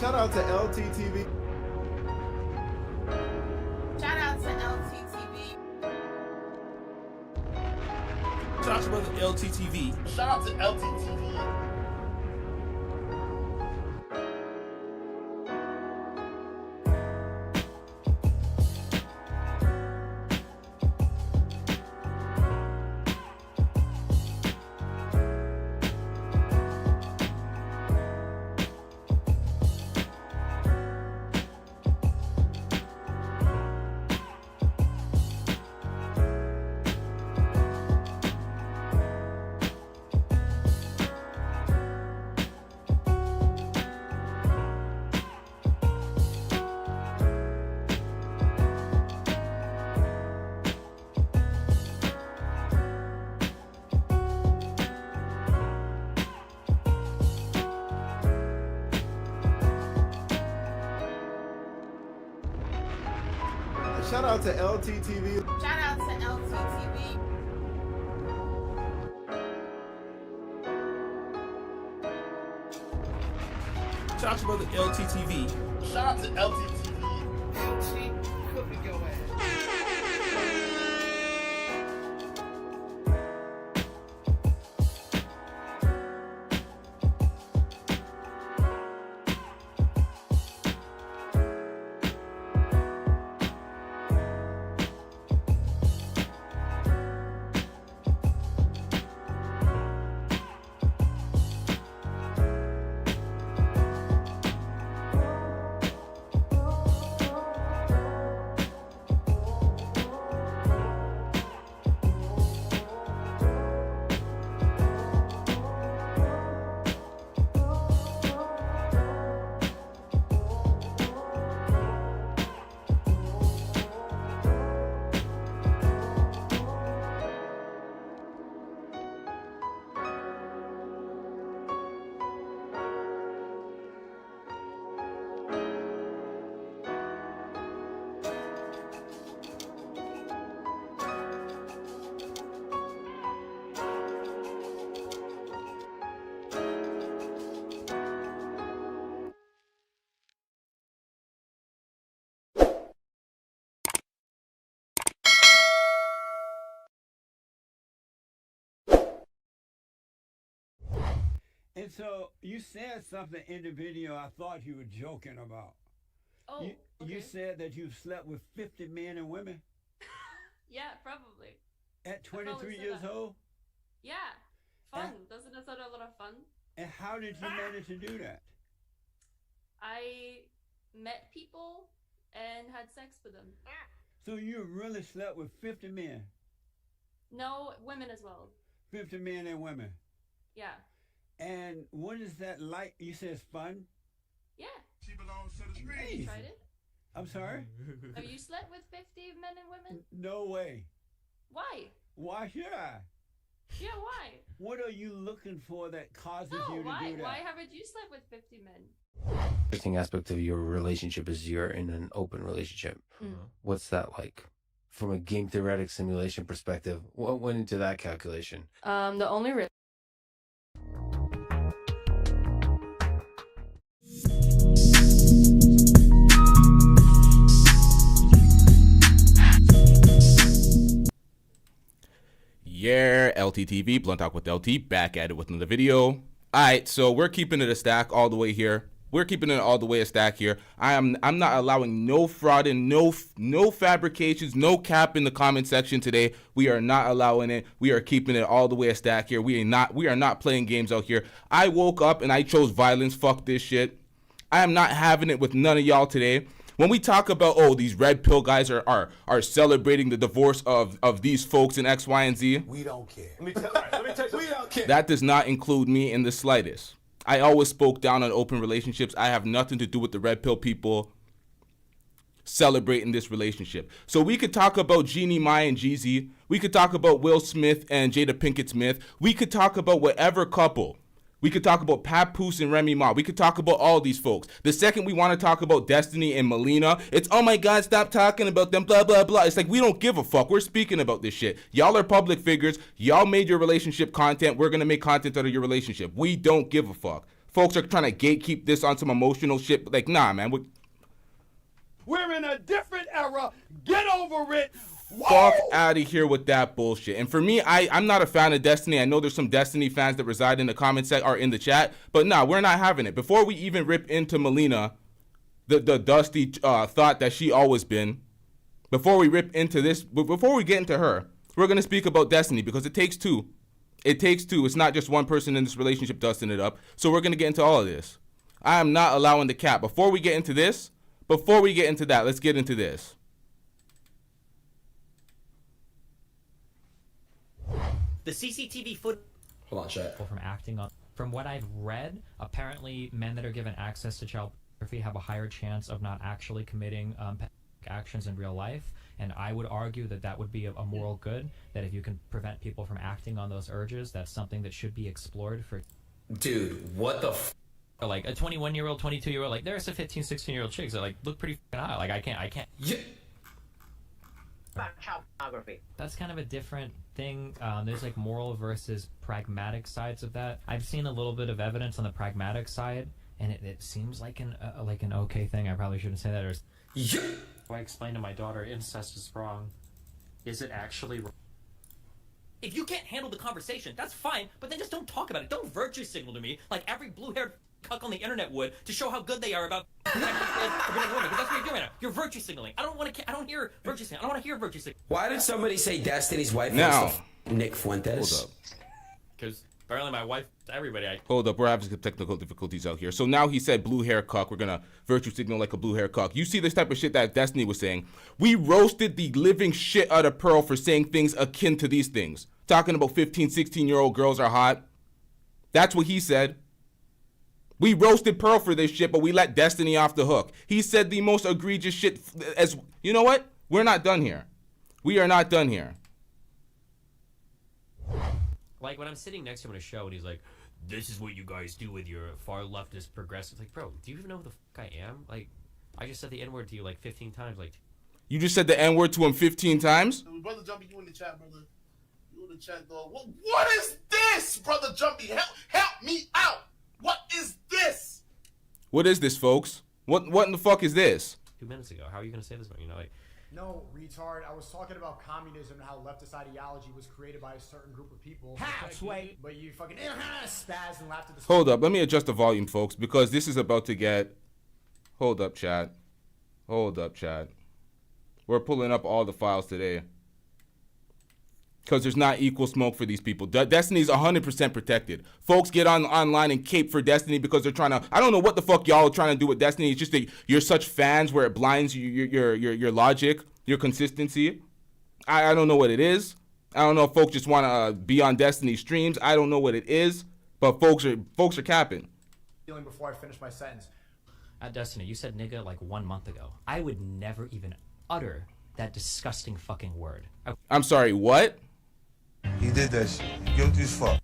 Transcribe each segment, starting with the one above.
Shout out to LTTV. Shout out to LTTV. Shout out to LTTV. Shout out to LTTV. Shout out to LTTV. Shout out to LTTV. Shout out to brother LTTV. Shout out to LTTV. She cooking your ass. And so you said something in the video I thought you were joking about. Oh, You okay. said that you've slept with 50 men and women Yeah, probably. at probably 23 said years that. old? Yeah, fun. Doesn't that sound a lot of fun? And how did you manage to do that? I met people and had sex with them. So you really slept with 50 men, No, women as well. 50 men and women. Yeah. And what is that like? You said it's fun? Yeah. She belongs to the Have Amazing. you tried it? I'm sorry? Have you slept with 50 men and women? No way. Why? Why should I? Yeah, why? What are you looking for that causes No, you to why? do that? Why haven't you slept with 50 men? Interesting aspect of your relationship is you're in an open relationship. What's that like? From a game theoretic simulation perspective, what went into that calculation? The only Yeah, LTTV, Blunt Talk with LT, back at it with another video. Alright, so we're keeping it a stack all the way here. We're keeping it all the way a stack here. I'm not allowing no fraud and no fabrications, no cap in the comment section today. We are not allowing it. We are keeping it all the way a stack here. We are not playing games out here. I woke up and I chose violence. Fuck this shit. I am not having it with none of y'all today. When we talk about, oh, these red pill guys are celebrating the divorce of these folks in X, Y, and Z. We don't care. Let me tell you, we don't care. That does not include me in the slightest. I always spoke down on open relationships. I have nothing to do with the red pill people celebrating this relationship. So we could talk about Jeannie Mai and Jeezy. We could talk about Will Smith and Jada Pinkett Smith. We could talk about whatever couple. We could talk about Papoose and Remy Ma. We could talk about all these folks. The second we want to talk about Destiny and Melina, it's, oh my God, stop talking about them, blah, blah, blah. It's like, we don't give a fuck. We're speaking about this shit. Y'all are public figures. Y'all made your relationship content. We're going to make content out of your relationship. We don't give a fuck. folks are trying to gatekeep this on some emotional shit. Like, nah, man. We're in a different era. Get over it. Fuck out of here with that bullshit. And for me, I'm not a fan of Destiny. I know there's some Destiny fans that reside in the comment section or in the chat, but nah, we're not having it. Before we even rip into Melina, the dusty thought that she always been, before we rip into this, before we get into her, we're gonna speak about Destiny because it takes two. It takes two. It's not just one person in this relationship dusting it up. So we're gonna get into all of this. I am not allowing the cap. Before we get into this, before we get into that, let's get into this. The CCTV footage. Hold on, chat. From acting on. From what I've read, apparently men that are given access to child pornography have a higher chance of not actually committing actions in real life. And I would argue that that would be a moral good. That if you can prevent people from acting on those urges, that's something that should be explored for. Dude, what the f? Like a 21-year-old, 22-year-old, like there's some 15, 16-year-old chicks that like look pretty fucking hot. Like I can't. Yeah. About child pornography. That's kind of a different thing. There's like moral versus pragmatic sides of that. I've seen a little bit of evidence on the pragmatic side, and it seems like an okay thing. I probably shouldn't say that. Or Yeah. I explained to my daughter incest is wrong. Is it actually wrong? If you can't handle the conversation, that's fine, but then just don't talk about it. Don't virtue signal to me like every blue-haired cuck on the internet would to show how good they are about protecting women, because that's what you're doing right now. You're virtue signaling. I don't hear virtue signaling. I don't want to hear virtue signaling. Why did somebody say Destiny's wife Now, was Nick Fuentes? hold up. Because apparently my wife, everybody. Hold up, we're having some technical difficulties out here. So now he said blue hair cuck. We're gonna virtue signal like a blue hair cuck. You see this type of shit that Destiny was saying. We roasted the living shit out of Pearl for saying things akin to these things. Talking about 15, 16-year-old girls are hot. That's what he said. We roasted Pearl for this shit, but we let Destiny off the hook. He said the most egregious shit as, you know what? We're not done here. We are not done here. Like when I'm sitting next to him in a show and he's like, this is what you guys do with your far leftist progressive. Like, bro, do you even know who the fuck I am? Like, I just said the N-word to you like 15 times. Like, You just said the N-word to him 15 times? Brother Jumpy, you in the chat, brother. You in the chat, dog. What is this, Brother Jumpy? Help me out. What is this? What is this, folks? What in the fuck is this? 2 minutes ago. How are you going to say this? You know, like, no, retard. I was talking about communism and how leftist ideology was created by a certain group of people. Halfway. But you fucking spaz and laughed at the. Hold up. Let me adjust the volume, folks, because this is about to get... Hold up, chat. Hold up, chat. We're pulling up all the files today. Because there's not equal smoke for these people. Destiny's 100% protected. Folks get online and cape for Destiny because they're trying to... I don't know what the fuck y'all are trying to do with Destiny. It's just that you're such fans where it blinds your logic, your consistency. I don't know what it is. I don't know if folks just want to be on Destiny streams. I don't know what it is. But folks are capping. Before I finish my sentence. at Destiny, you said nigga like 1 month ago. I would never even utter that disgusting fucking word. I'm sorry, what? He did that shit. Guilty as fuck.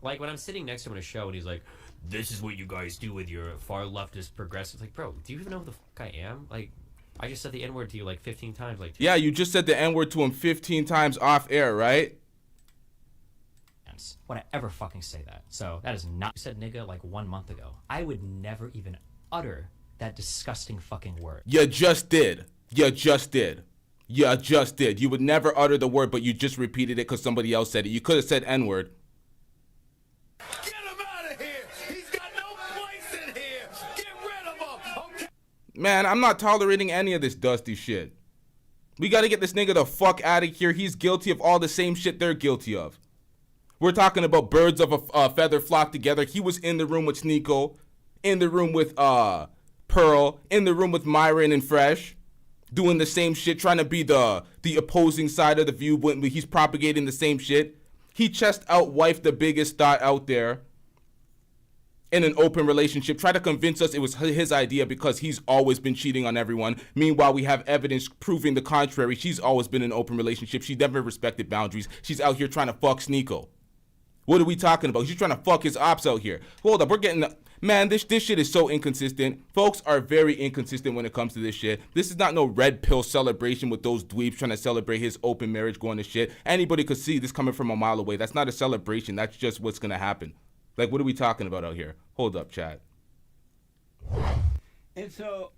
Like when I'm sitting next to him in a show and he's like, this is what you guys do with your far leftist progressive. Like, bro, do you even know who the fuck I am? Like, I just said the N-word to you like 15 times. Like, yeah, you just said the N-word to him 15 times off air, right? Would I ever fucking say that? So that is not... You said nigga like 1 month ago. I would never even utter that disgusting fucking word. You just did. You just did. You just did. You would never utter the word, but you just repeated it because somebody else said it. You could have said N-word. Get him out of here! He's got no place in here! Get rid of him! Okay. Man, I'm not tolerating any of this dusty shit. We got to get this nigga the fuck out of here. He's guilty of all the same shit they're guilty of. We're talking about birds of a feather flock together. He was in the room with Sneeko, in the room with Pearl, in the room with Myron and Fresh, doing the same shit, trying to be the opposing side of the view when he's propagating the same shit. He chest out wife the biggest thought out there in an open relationship, try to convince us it was his idea because he's always been cheating on everyone. Meanwhile, we have evidence proving the contrary. She's always been in an open relationship. She never respected boundaries. She's out here trying to fuck Sneeko. What are we talking about? She's trying to fuck his ops out here. Hold up, we're getting... Man, this shit is so inconsistent. Folks are very inconsistent when it comes to this shit. This is not no red pill celebration with those dweebs trying to celebrate his open marriage going to shit. Anybody could see this coming from a mile away. That's not a celebration. That's just what's going to happen. Like, what are we talking about out here? Hold up, chat. And so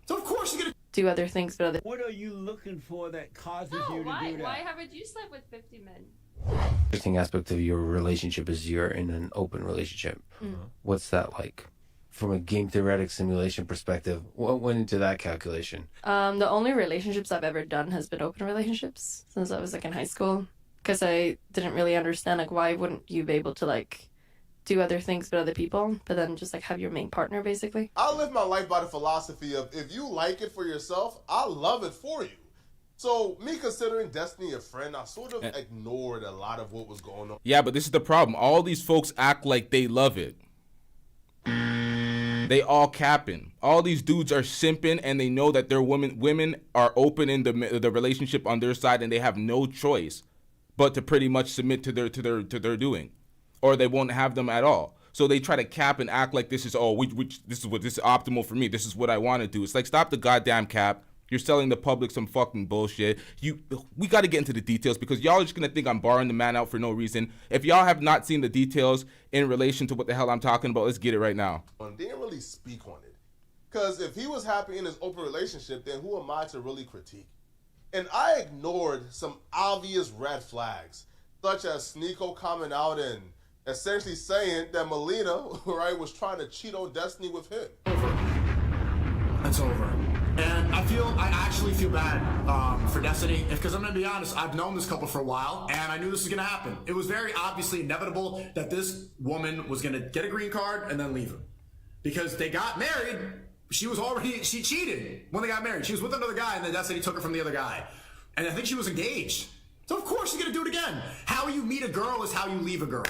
of course you're gonna do other things, but other. What are you looking for that causes No, you to why? do that? Why haven't you slept with 50 men? Interesting aspect of your relationship is you're in an open relationship. What's that like? From a game theoretic simulation perspective, what went into that calculation? The only relationships I've ever done has been open relationships since I was like in high school, because I didn't really understand like why wouldn't you be able to like do other things with other people, but then just like have your main partner basically. I live my life by the philosophy of if you like it for yourself, I love it for you. So me considering Destiny a friend, I sort of ignored a lot of what was going on. Yeah, but this is the problem. All these folks act like they love it. They all capping. All these dudes are simping, and they know that their women are open in the relationship on their side, and they have no choice but to pretty much submit to their doing, or they won't have them at all. So they try to cap and act like this is this is optimal for me. This is what I want to do. It's like, stop the goddamn cap. You're selling the public some fucking bullshit. We got to get into the details because y'all are just going to think I'm barring the man out for no reason. If y'all have not seen the details in relation to what the hell I'm talking about, let's get it right now. They didn't really speak on it. Because if he was happy in his open relationship, then who am I to really critique? And I ignored some obvious red flags, such as Sneeko coming out and essentially saying that Melina, right, was trying to cheat on Destiny with him. It's over. And I actually feel bad for Destiny, because I'm going to be honest, I've known this couple for a while, and I knew this was going to happen. It was very obviously inevitable that this woman was going to get a green card and then leave him. Because they got married, she cheated when they got married. She was with another guy, and then Destiny took her from the other guy. And I think she was engaged. So of course she's going to do it again. How you meet a girl is how you leave a girl.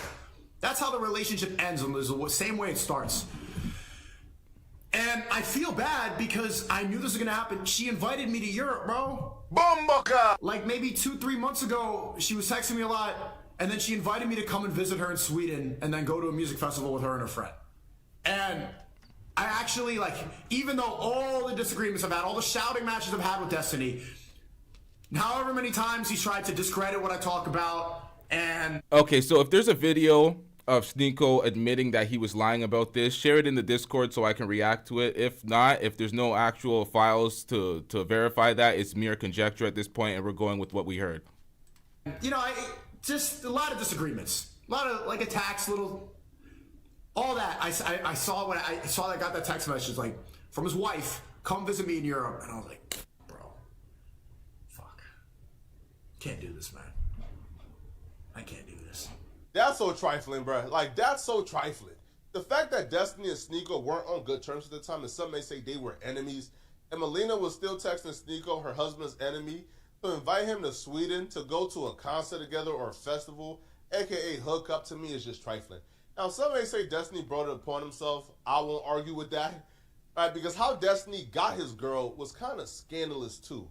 That's how the relationship ends, and it's the same way it starts. And I feel bad because I knew this was gonna happen. She invited me to Europe, bro. Bomboka! Like maybe 2-3 months ago, she was texting me a lot, and then she invited me to come and visit her in Sweden and then go to a music festival with her and her friend. And I actually, like, even though all the disagreements I've had, all the shouting matches I've had with Destiny, however many times he's tried to discredit what I talk about, and... Okay, so if there's a video of Sneeko admitting that he was lying about this, share it in the Discord so I can react to it. If not, if there's no actual files to verify that, it's mere conjecture at this point, and we're going with what we heard. You know, just a lot of disagreements, a lot of like attacks, all that. I saw when I saw that, got that text message like from his wife, come visit me in Europe, and I was like, bro, fuck, can't do this, man. I can't do this. That's so trifling, bro. Like, that's so trifling. The fact that Destiny and Sneeko weren't on good terms at the time, and some may say they were enemies, and Melina was still texting Sneeko, her husband's enemy, to invite him to Sweden to go to a concert together or a festival, aka hook up, to me is just trifling. Now, some may say Destiny brought it upon himself. I won't argue with that, right? Because how Destiny got his girl was kind of scandalous too.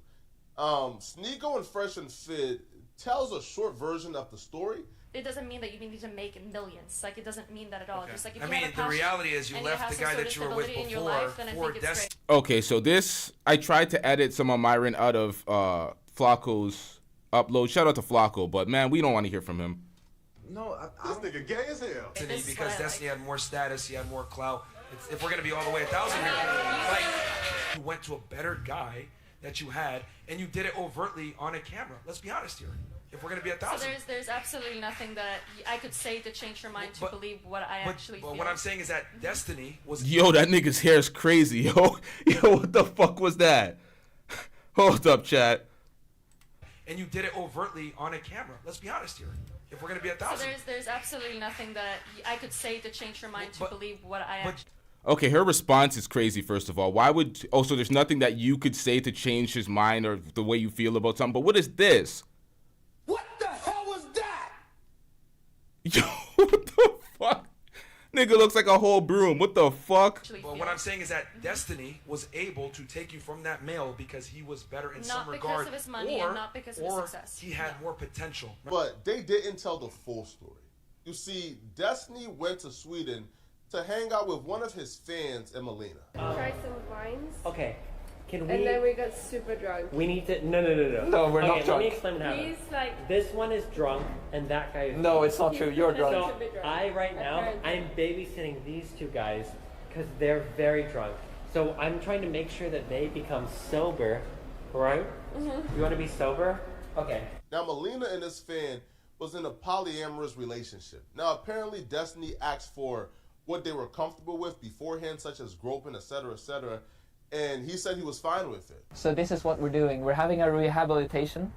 Sneeko and Fresh and Fit tells a short version of the story. It doesn't mean that you need to make millions. Like, it doesn't mean that at all. Okay. Just like if I you mean, have a the passion reality is you and left have the some guy sort that of you were with stability in your before life, then I for think it's great. Okay, so this, I tried to edit some of Myron out of Flacco's upload. Shout out to Flacco, but man, we don't want to hear from him. No, this nigga gay as hell. This is Because what I Destiny had more status, he had more clout. If we're gonna be all the way 1,000 here, like you went to a better guy that you had, and you did it overtly on a camera. Let's be honest here. If we're gonna be 1,000, So there's absolutely nothing that I could say to change your mind to believe what I actually feel. But what I'm saying is that Destiny was. Yo, that nigga's hair is crazy, yo. Yo, what the fuck was that? Hold up, chat. And you did it overtly on a camera. Let's be honest here. If we're gonna be 1,000. So there's absolutely nothing that I could say to change your mind to believe what I actually. Okay, her response is crazy, first of all. Why would... Oh, so there's nothing that you could say to change his mind or the way you feel about something. But what is this? What the hell was that? Yo, what the fuck? Nigga looks like a whole broom. What the fuck? But what I'm saying is that Destiny was able to take you from that male because he was better in some regard. Not because of his money and not because of his success. He had more potential. But they didn't tell the full story. You see, Destiny went to Sweden to hang out with one of his fans and Melina. Try some wines. Okay. Can we? And then we got super drunk. We need to. No. No, we're not Let drunk. me explain what happened. He's like. This one is drunk, and that guy is. No, it's not true. You're drunk. So right now, I'm babysitting these two guys because they're very drunk. So I'm trying to make sure that they become sober, right? Mm-hmm. You want to be sober? Okay. Now, Melina and this fan was in a polyamorous relationship. Now, apparently, Destiny asked for what they were comfortable with beforehand, such as groping, etc., etc., and he said he was fine with it. So this is what we're doing. We're having a rehabilitation,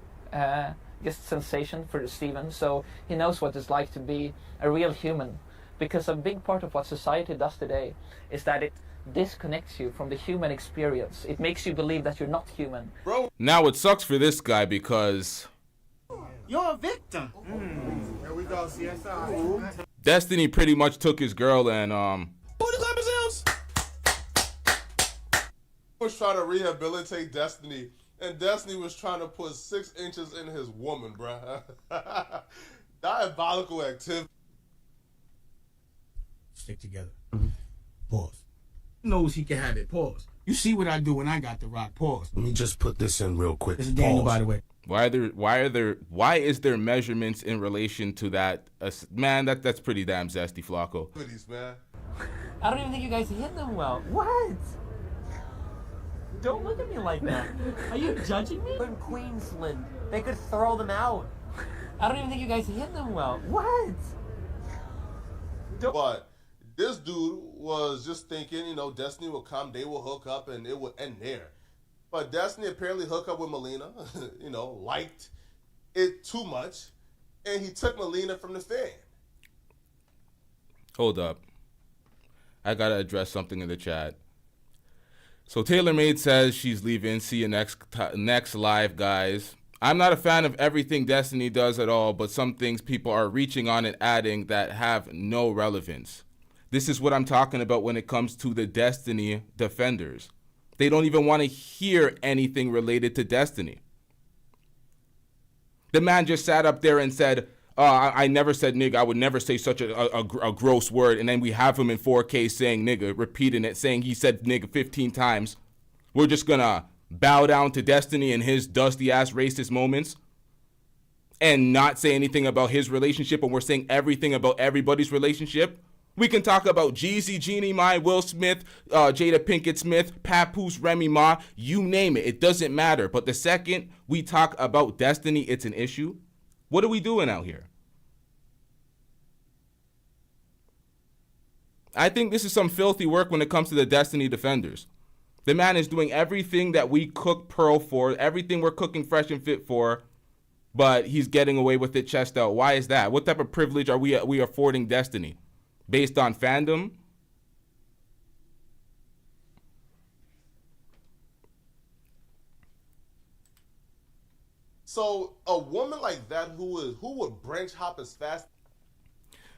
just sensation for Steven, so he knows what it's like to be a real human. Because a big part of what society does today is that it disconnects you from the human experience. It makes you believe that you're not human. Bro. Now it sucks for this guy because You're a victim. Here we go, CSI. Destiny pretty much took his girl and was trying to rehabilitate Destiny, and Destiny was trying to put 6 inches in his woman, bruh. Diabolical activity. Stick together. Pause. Knows he can have it. Pause. You see what I do when I got the rock. Pause. Let me just put this in real quick. This is Daniel, by the way. why is there measurements in relation to that? Man, that's pretty damn zesty, Flacco. Man. I don't even think you guys hit them well. What? Don't look at me like that. Are you judging me? In Queensland, they could throw them out. I don't even think you guys hit them well. What? But this dude was just thinking, you know, Destiny will come, they will hook up, and it will end there. But Destiny apparently hooked up with Melina, you know, liked it too much, and he took Melina from the fan. Hold up. I gotta address something in the chat. So TaylorMade says she's leaving. See you next live, guys. I'm not a fan of everything Destiny does at all, but some things people are reaching on and adding that have no relevance. This is what I'm talking about when it comes to the Destiny defenders. They don't even want to hear anything related to Destiny. The man just sat up there and said, I never said nigga. I would never say such a gross word. And then we have him in 4K saying nigga, repeating it, saying he said nigga 15 times. We're just going to bow down to Destiny and his dusty-ass racist moments and not say anything about his relationship, and we're saying everything about everybody's relationship. We can talk about Jeezy, Jeannie Mai, Will Smith, Jada Pinkett Smith, Papoose, Remy Ma, you name it. It doesn't matter. But the second we talk about Destiny, it's an issue. What are we doing out here? I think this is some filthy work when it comes to the Destiny defenders. The man is doing everything that we cook Pearl for, everything we're cooking Fresh and Fit for, but he's getting away with it chest out. Why is that? What type of privilege are we affording Destiny? Based on fandom? So a woman like that who would branch hop as fast.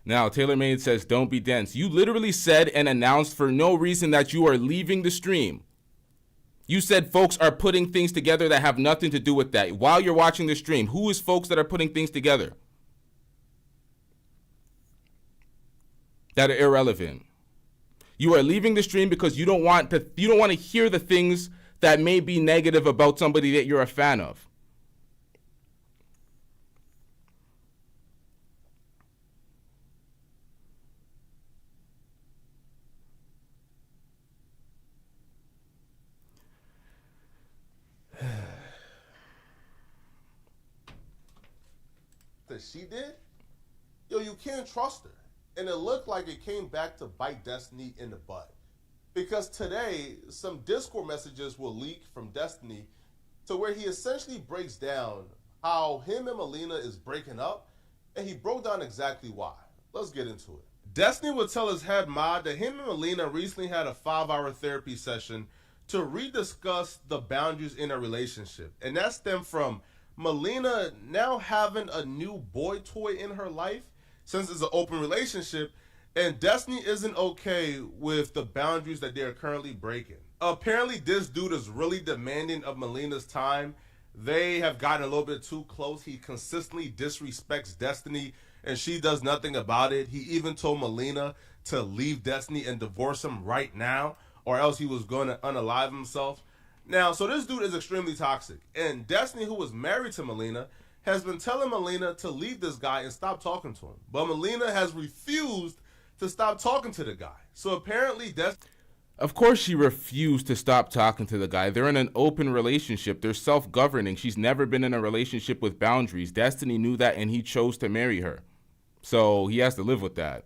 Now, TaylorMade says, don't be dense. You literally said and announced for no reason that you are leaving the stream. You said folks are putting things together that have nothing to do with that. While you're watching the stream, who is folks that are putting things together that are irrelevant? You are leaving the stream because you don't want to hear the things that may be negative about somebody that you're a fan of. That she did, yo, you can't trust her. And it looked like it came back to bite Destiny in the butt. Because today, some Discord messages will leak from Destiny to where he essentially breaks down how him and Melina is breaking up, and he broke down exactly why. Let's get into it. Destiny would tell his head mod that him and Melina recently had a 5-hour therapy session to rediscuss the boundaries in a relationship. And that stemmed from Melina now having a new boy toy in her life since it's an open relationship, and Destiny isn't okay with the boundaries that they're currently breaking. Apparently, this dude is really demanding of Melina's time, they have gotten a little bit too close. He consistently disrespects Destiny, and she does nothing about it. He even told Melina to leave Destiny and divorce him right now, or else he was going to unalive himself. Now, so this dude is extremely toxic, and Destiny, who was married to Melina, has been telling Melina to leave this guy and stop talking to him. But Melina has refused to stop talking to the guy. So apparently Destiny... Of course she refused to stop talking to the guy. They're in an open relationship. They're self-governing. She's never been in a relationship with boundaries. Destiny knew that, and he chose to marry her. So he has to live with that.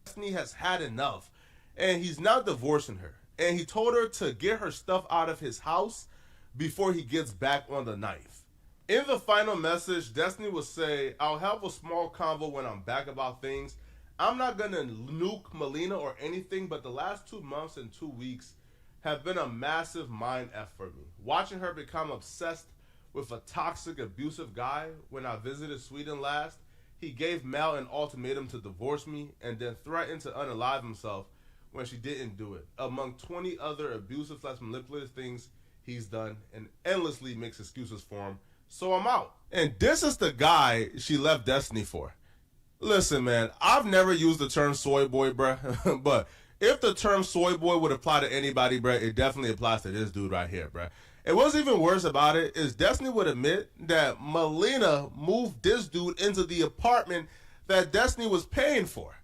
Destiny has had enough, and he's now divorcing her. And he told her to get her stuff out of his house before he gets back on the knife. In the final message, Destiny will say, I'll have a small convo when I'm back about things. I'm not going to nuke Melina or anything, but the last 2 months and 2 weeks have been a massive mind F for me. Watching her become obsessed with a toxic, abusive guy. When I visited Sweden last, he gave Mel an ultimatum to divorce me and then threatened to unalive himself when she didn't do it. Among 20 other abusive / manipulative things he's done, and endlessly makes excuses for him. So I'm out. And this is the guy she left Destiny for. Listen, man, I've never used the term soy boy, bruh. But if the term soy boy would apply to anybody, bruh, it definitely applies to this dude right here, bruh. And what's even worse about it is Destiny would admit that Melina moved this dude into the apartment that Destiny was paying for.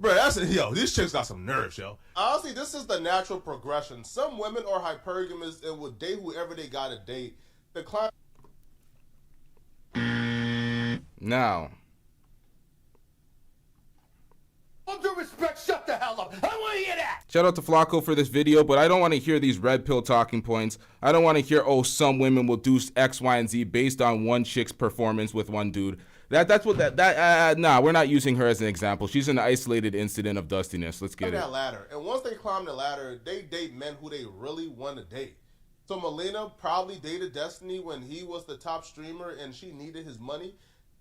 Bruh, these chicks got some nerves, yo. Honestly, this is the natural progression. Some women are hypergamous and will date whoever they gotta date. The client... Now, All due respect, shut the hell up. I don't want to hear that. shout out to Flacco for this video, but I don't want to hear these red pill talking points. I don't want to hear, oh, some women will do X, Y, and Z based on one chick's performance with one dude. Nah, we're not using her as an example. She's an isolated incident of dustiness. Let's get it. That ladder. And once they climb the ladder, they date men who they really want to date. So Melina probably dated Destiny when he was the top streamer and she needed his money.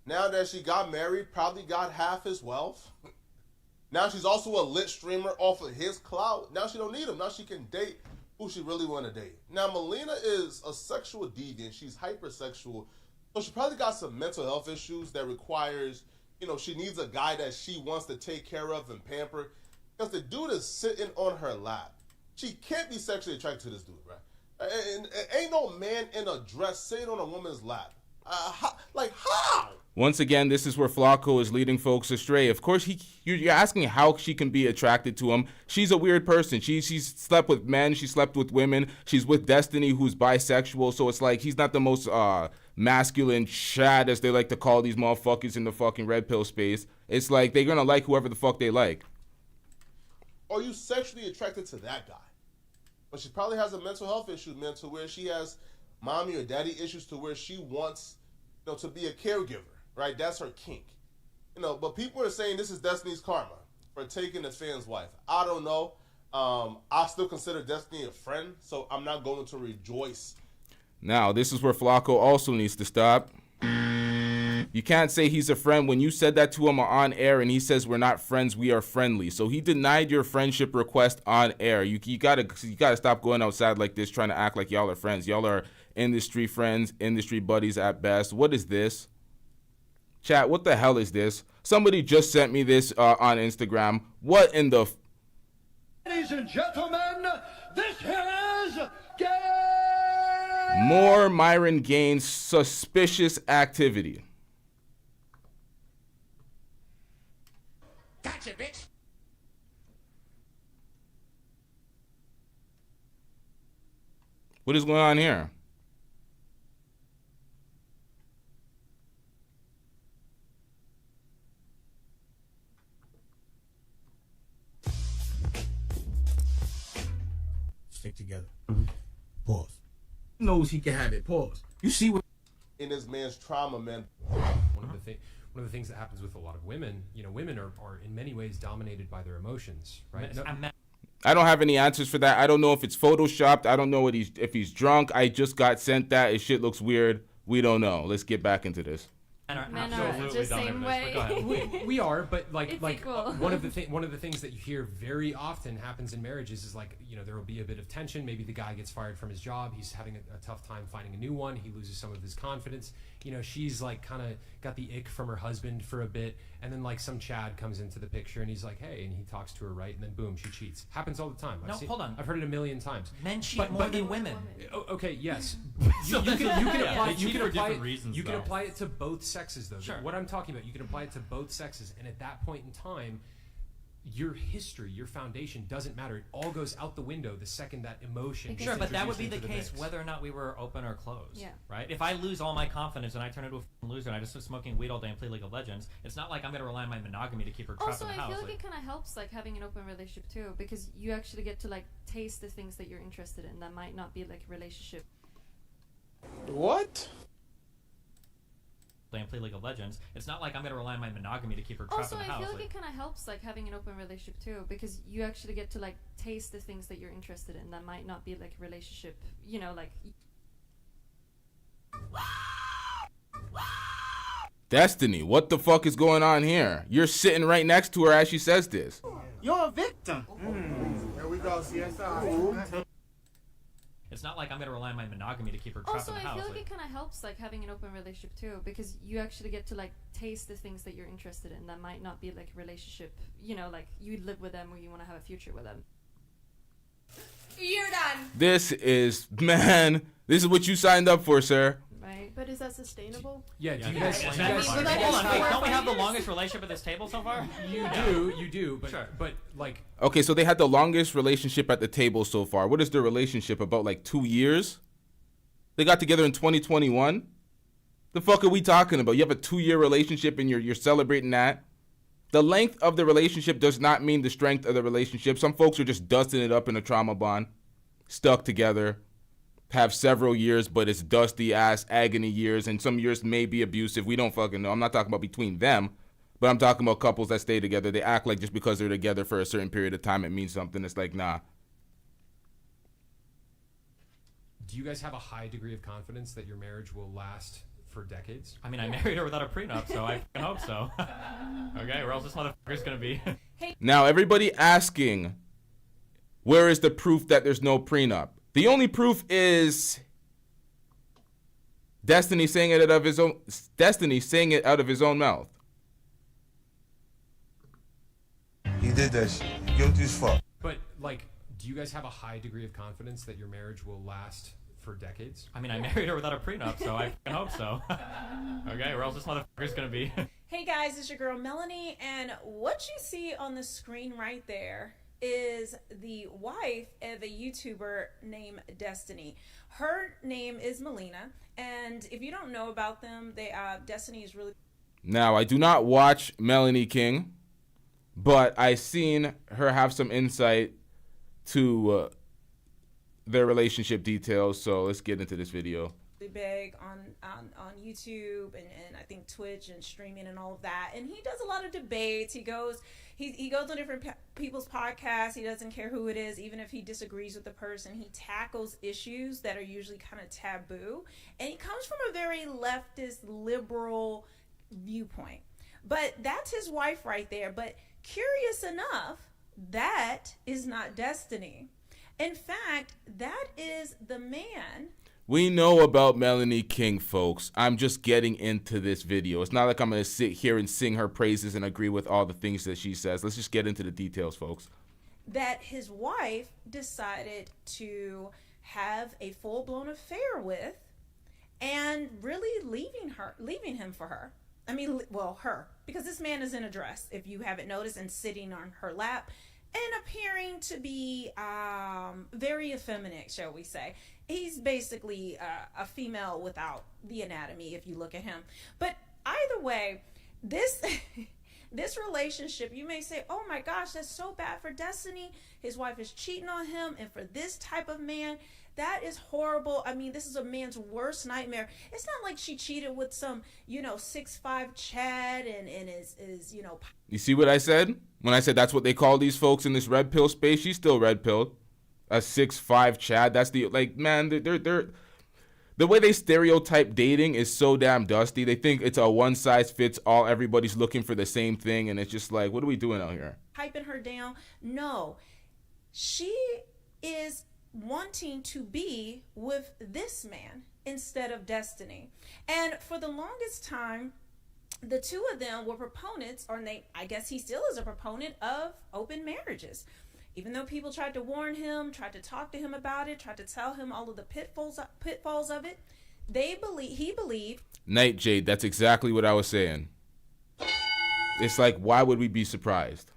Now that she got married, probably got half his wealth. Now she's also a lit streamer off of his clout. Now she don't need him. Now she can date who she really want to date. Now Melina is a sexual deviant. She's hypersexual. So she probably got some mental health issues that requires, she needs a guy that she wants to take care of and pamper. Because the dude is sitting on her lap. She can't be sexually attracted to this dude, right? And ain't no man in a dress sitting on a woman's lap. How? Once again, this is where Flacco is leading folks astray. Of course, you're asking how she can be attracted to him. She's a weird person. She's slept with men. She slept with women. She's with Destiny, who's bisexual. So it's like he's not the most masculine Chad, as they like to call these motherfuckers in the fucking red pill space. It's like they're going to like whoever the fuck they like. Are you sexually attracted to that guy? But she probably has a mental health issue, man, to where she has mommy or daddy issues to where she wants, to be a caregiver, right? That's her kink. But people are saying this is Destiny's karma for taking the fan's wife. I don't know. I still consider Destiny a friend, so I'm not going to rejoice. Now, this is where Flacco also needs to stop. You can't say he's a friend when you said that to him on air and he says we're not friends, we are friendly. So he denied your friendship request on air. You gotta stop going outside like this trying to act like y'all are friends. Y'all are industry friends, industry buddies at best. What is this? Chat, what the hell is this? Somebody just sent me this on Instagram. What in the... Ladies and gentlemen, this is More Myron Gaines suspicious activity. Gotcha, bitch. What is going on here? Stick together. Pause. Knows he can have it. Pause. You see what? In this man's trauma, man. One of the things that happens with a lot of women, women are in many ways dominated by their emotions, right? I don't have any answers for that. I don't know if it's photoshopped. I don't know if he's drunk. I just got sent that. His shit looks weird. We don't know. Let's get back into this. Men are absolutely the done same this, way. but go ahead. We are, but like It's like equal. one of the things that you hear very often happens in marriages is like, you know, there will be a bit of tension. Maybe the guy gets fired from his job. He's having a tough time finding a new one. He loses some of his confidence. You know, she's like kind of got the ick from her husband for a bit, and then like some Chad comes into the picture and he's like, hey, and he talks to her, right, and then boom, she cheats. Happens all the time. No, hold on. I've heard it a million times. Men cheat more than women. Okay, yes. So you can apply. they cheat for different it, reasons, You can though. apply it to both sexes, though. Sure. What I'm talking about, you can apply it to both sexes, and at that point in time, your history, your foundation doesn't matter. It all goes out the window the second that emotion. Sure, but that would be the introduced case into the whether or not we were open or closed. Yeah. Right? If I lose all my confidence and I turn into a f***ing loser and I just start smoking weed all day and play League of Legends, it's not like I'm going to rely on my monogamy to keep her trapped Also, in the I house. feel like it kind of helps like having an open relationship too, because you actually get to like taste the things that you're interested in that might not be like a relationship. What? And play League of Legends, it's not like I'm going to rely on my monogamy to keep her trapped Also, in I the house. feel like it kind of helps like having an open relationship too, because you actually get to like taste the things that you're interested in that might not be like a relationship. You know, like. Destiny, what the fuck is going on here? You're sitting right next to her as she says this. You're a victim. Here we go, CSI. It's not like I'm going to rely on my monogamy to keep her trapped Also, in the I house. feel like it kind of helps like having an open relationship too, because you actually get to like taste the things that you're interested in that might not be like a relationship. You know, like you live with them or you want to have a future with them. You're done. This is, man, this is what you signed up for, sir. Right. But is that sustainable? Yeah, do you Yeah. guys, Yeah. do you guys, Hold on, wait, don't we have the longest relationship at this table so far? you do, but Sure. but like Okay, so they had the longest relationship at the table so far. What is their relationship? About like 2 years? They got together in 2021? The fuck are we talking about? You have a 2-year relationship and you're celebrating that? The length of the relationship does not mean the strength of the relationship. Some folks are just dusting it up in a trauma bond, stuck together, have several years, but it's dusty ass agony years, and some years may be abusive. We don't fucking know. I'm not talking about between them, but I'm talking about couples that stay together. They act like just because they're together for a certain period of time, it means something. It's like, nah. do you guys have a high degree of confidence that your marriage will last for decades? I mean, I married her without a prenup, so I fucking hope so. Okay, where else this motherfucker's gonna be? Now, everybody asking, where is the proof that there's no prenup? The only proof is Destiny saying it out of his own mouth. He did that shit. Guilty as fuck. But like, do you guys have a high degree of confidence that your marriage will last for decades? I mean, I married her without a prenup, so I fucking hope so. Okay, where else this motherfucker's gonna be? Hey guys, it's your girl Melanie, and what you see on the screen right there is the wife of a YouTuber named Destiny. Her name is Melina, and if you don't know about them, Destiny is really... Now, I do not watch Melanie King, but I seen her have some insight to their relationship details, so let's get into this video. big on YouTube and I think Twitch and streaming and all of that, and he does a lot of debates. He goes on different people's podcasts. He doesn't care who it is, even if he disagrees with the person. He tackles issues that are usually kind of taboo, and he comes from a very leftist liberal viewpoint. But that's his wife right there. But curious enough, that is not Destiny. In fact, that is the man. We know about Melanie King, folks. I'm just getting into this video. It's not like I'm going to sit here and sing her praises and agree with all the things that she says. Let's just get into the details, folks. That his wife decided to have a full-blown affair with, and really leaving him for her. I mean, well, her, because this man is in a dress, if you haven't noticed, and sitting on her lap and appearing to be very effeminate, shall we say. He's basically a female without the anatomy, if you look at him. But either way, this this relationship, you may say, oh my gosh, that's so bad for Destiny. His wife is cheating on him, and for this type of man, that is horrible. I mean, this is a man's worst nightmare. It's not like she cheated with some, 6'5" Chad and is. You see what I said? When I said that's what they call these folks in this red pill space, she's still red pilled. A 6'5" Chad. That's the, like, man, they're The way they stereotype dating is so damn dusty. They think it's a one size fits all. Everybody's looking for the same thing. And it's just like, what are we doing out here? Hyping her down. No, she is wanting to be with this man instead of Destiny. And for the longest time, the two of them were proponents, or I guess he still is a proponent of open marriages. Even though people tried to warn him, tried to talk to him about it, tried to tell him all of the pitfalls of it, he believed. Nightjade, that's exactly what I was saying. It's like, why would we be surprised?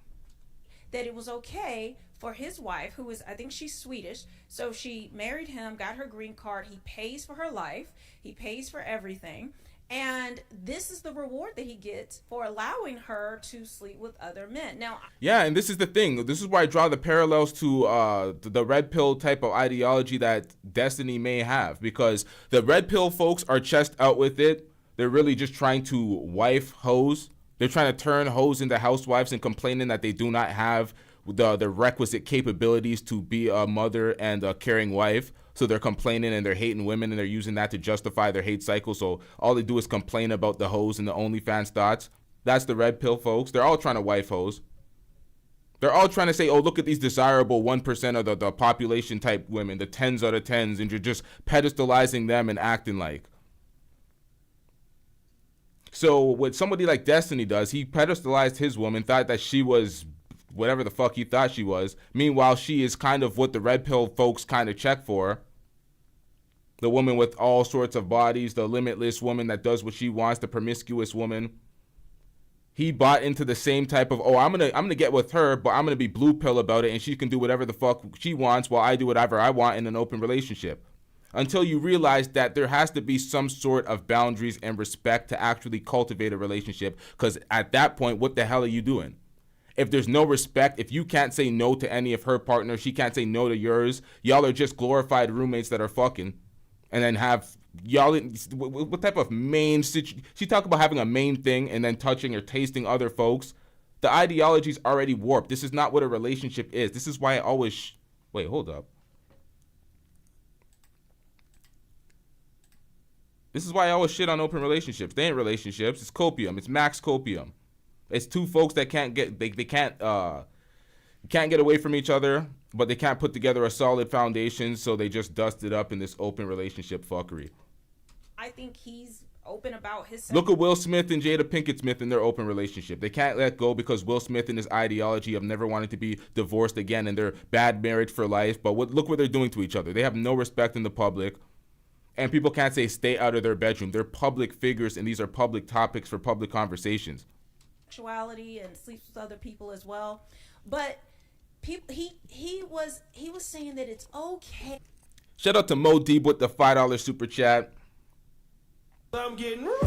That it was okay for his wife, who is, I think she's Swedish, so she married him, got her green card. He pays for her life. He pays for everything. And this is the reward that he gets for allowing her to sleep with other men. Now, yeah, and this is the thing. This is where I draw the parallels to the red pill type of ideology that Destiny may have, because the red pill folks are chest out with it. They're really just trying to wife hoes. They're trying to turn hoes into housewives and complaining that they do not have the requisite capabilities to be a mother and a caring wife. So they're complaining and they're hating women and they're using that to justify their hate cycle. So all they do is complain about the hoes and the OnlyFans thoughts. That's the red pill folks. They're all trying to wife hoes. They're all trying to say, oh, look at these desirable 1% of the population type women, the 10s out of 10s, and you're just pedestalizing them and acting like. So what somebody like Destiny does, he pedestalized his woman, thought that she was whatever the fuck he thought she was. Meanwhile, she is kind of what the red pill folks kind of check for. The woman with all sorts of bodies, the limitless woman that does what she wants, the promiscuous woman. He bought into the same type of, oh, I'm gonna get with her, but I'm gonna be blue pill about it, and she can do whatever the fuck she wants while I do whatever I want in an open relationship. Until you realize that there has to be some sort of boundaries and respect to actually cultivate a relationship, because at that point, what the hell are you doing? If there's no respect, if you can't say no to any of her partners, she can't say no to yours, y'all are just glorified roommates that are fucking. And then have y'all, what type of main she talk about having a main thing and then touching or tasting other folks. The ideology's already warped. This is not what a relationship is. This is why I always, wait, hold up. This is why I always shit on open relationships. They ain't relationships. It's copium. It's max copium. It's two folks that can't get they can't get away from each other, but they can't put together a solid foundation, so they just dust it up in this open relationship fuckery. I think he's open about his. Look at Will Smith and Jada Pinkett Smith in their open relationship. They can't let go because Will Smith and his ideology of never wanting to be divorced again and their bad marriage for life. But look what they're doing to each other. They have no respect in the public. And people can't say stay out of their bedroom. They're public figures, and these are public topics for public conversations. Sexuality and sleeps with other people as well, but he was saying that it's okay. Shout out to Mo Deep with the $5 super chat. I'm getting rich.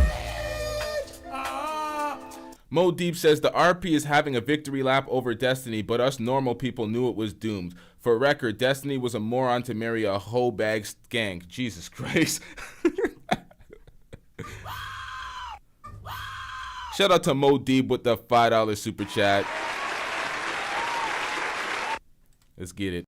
Mo Deep says the RP is having a victory lap over Destiny, but us normal people knew it was doomed. For record, Destiny was a moron to marry a hoe bag skank. Jesus Christ. Shout out to Mo Deep with the $5 super chat. Let's get it.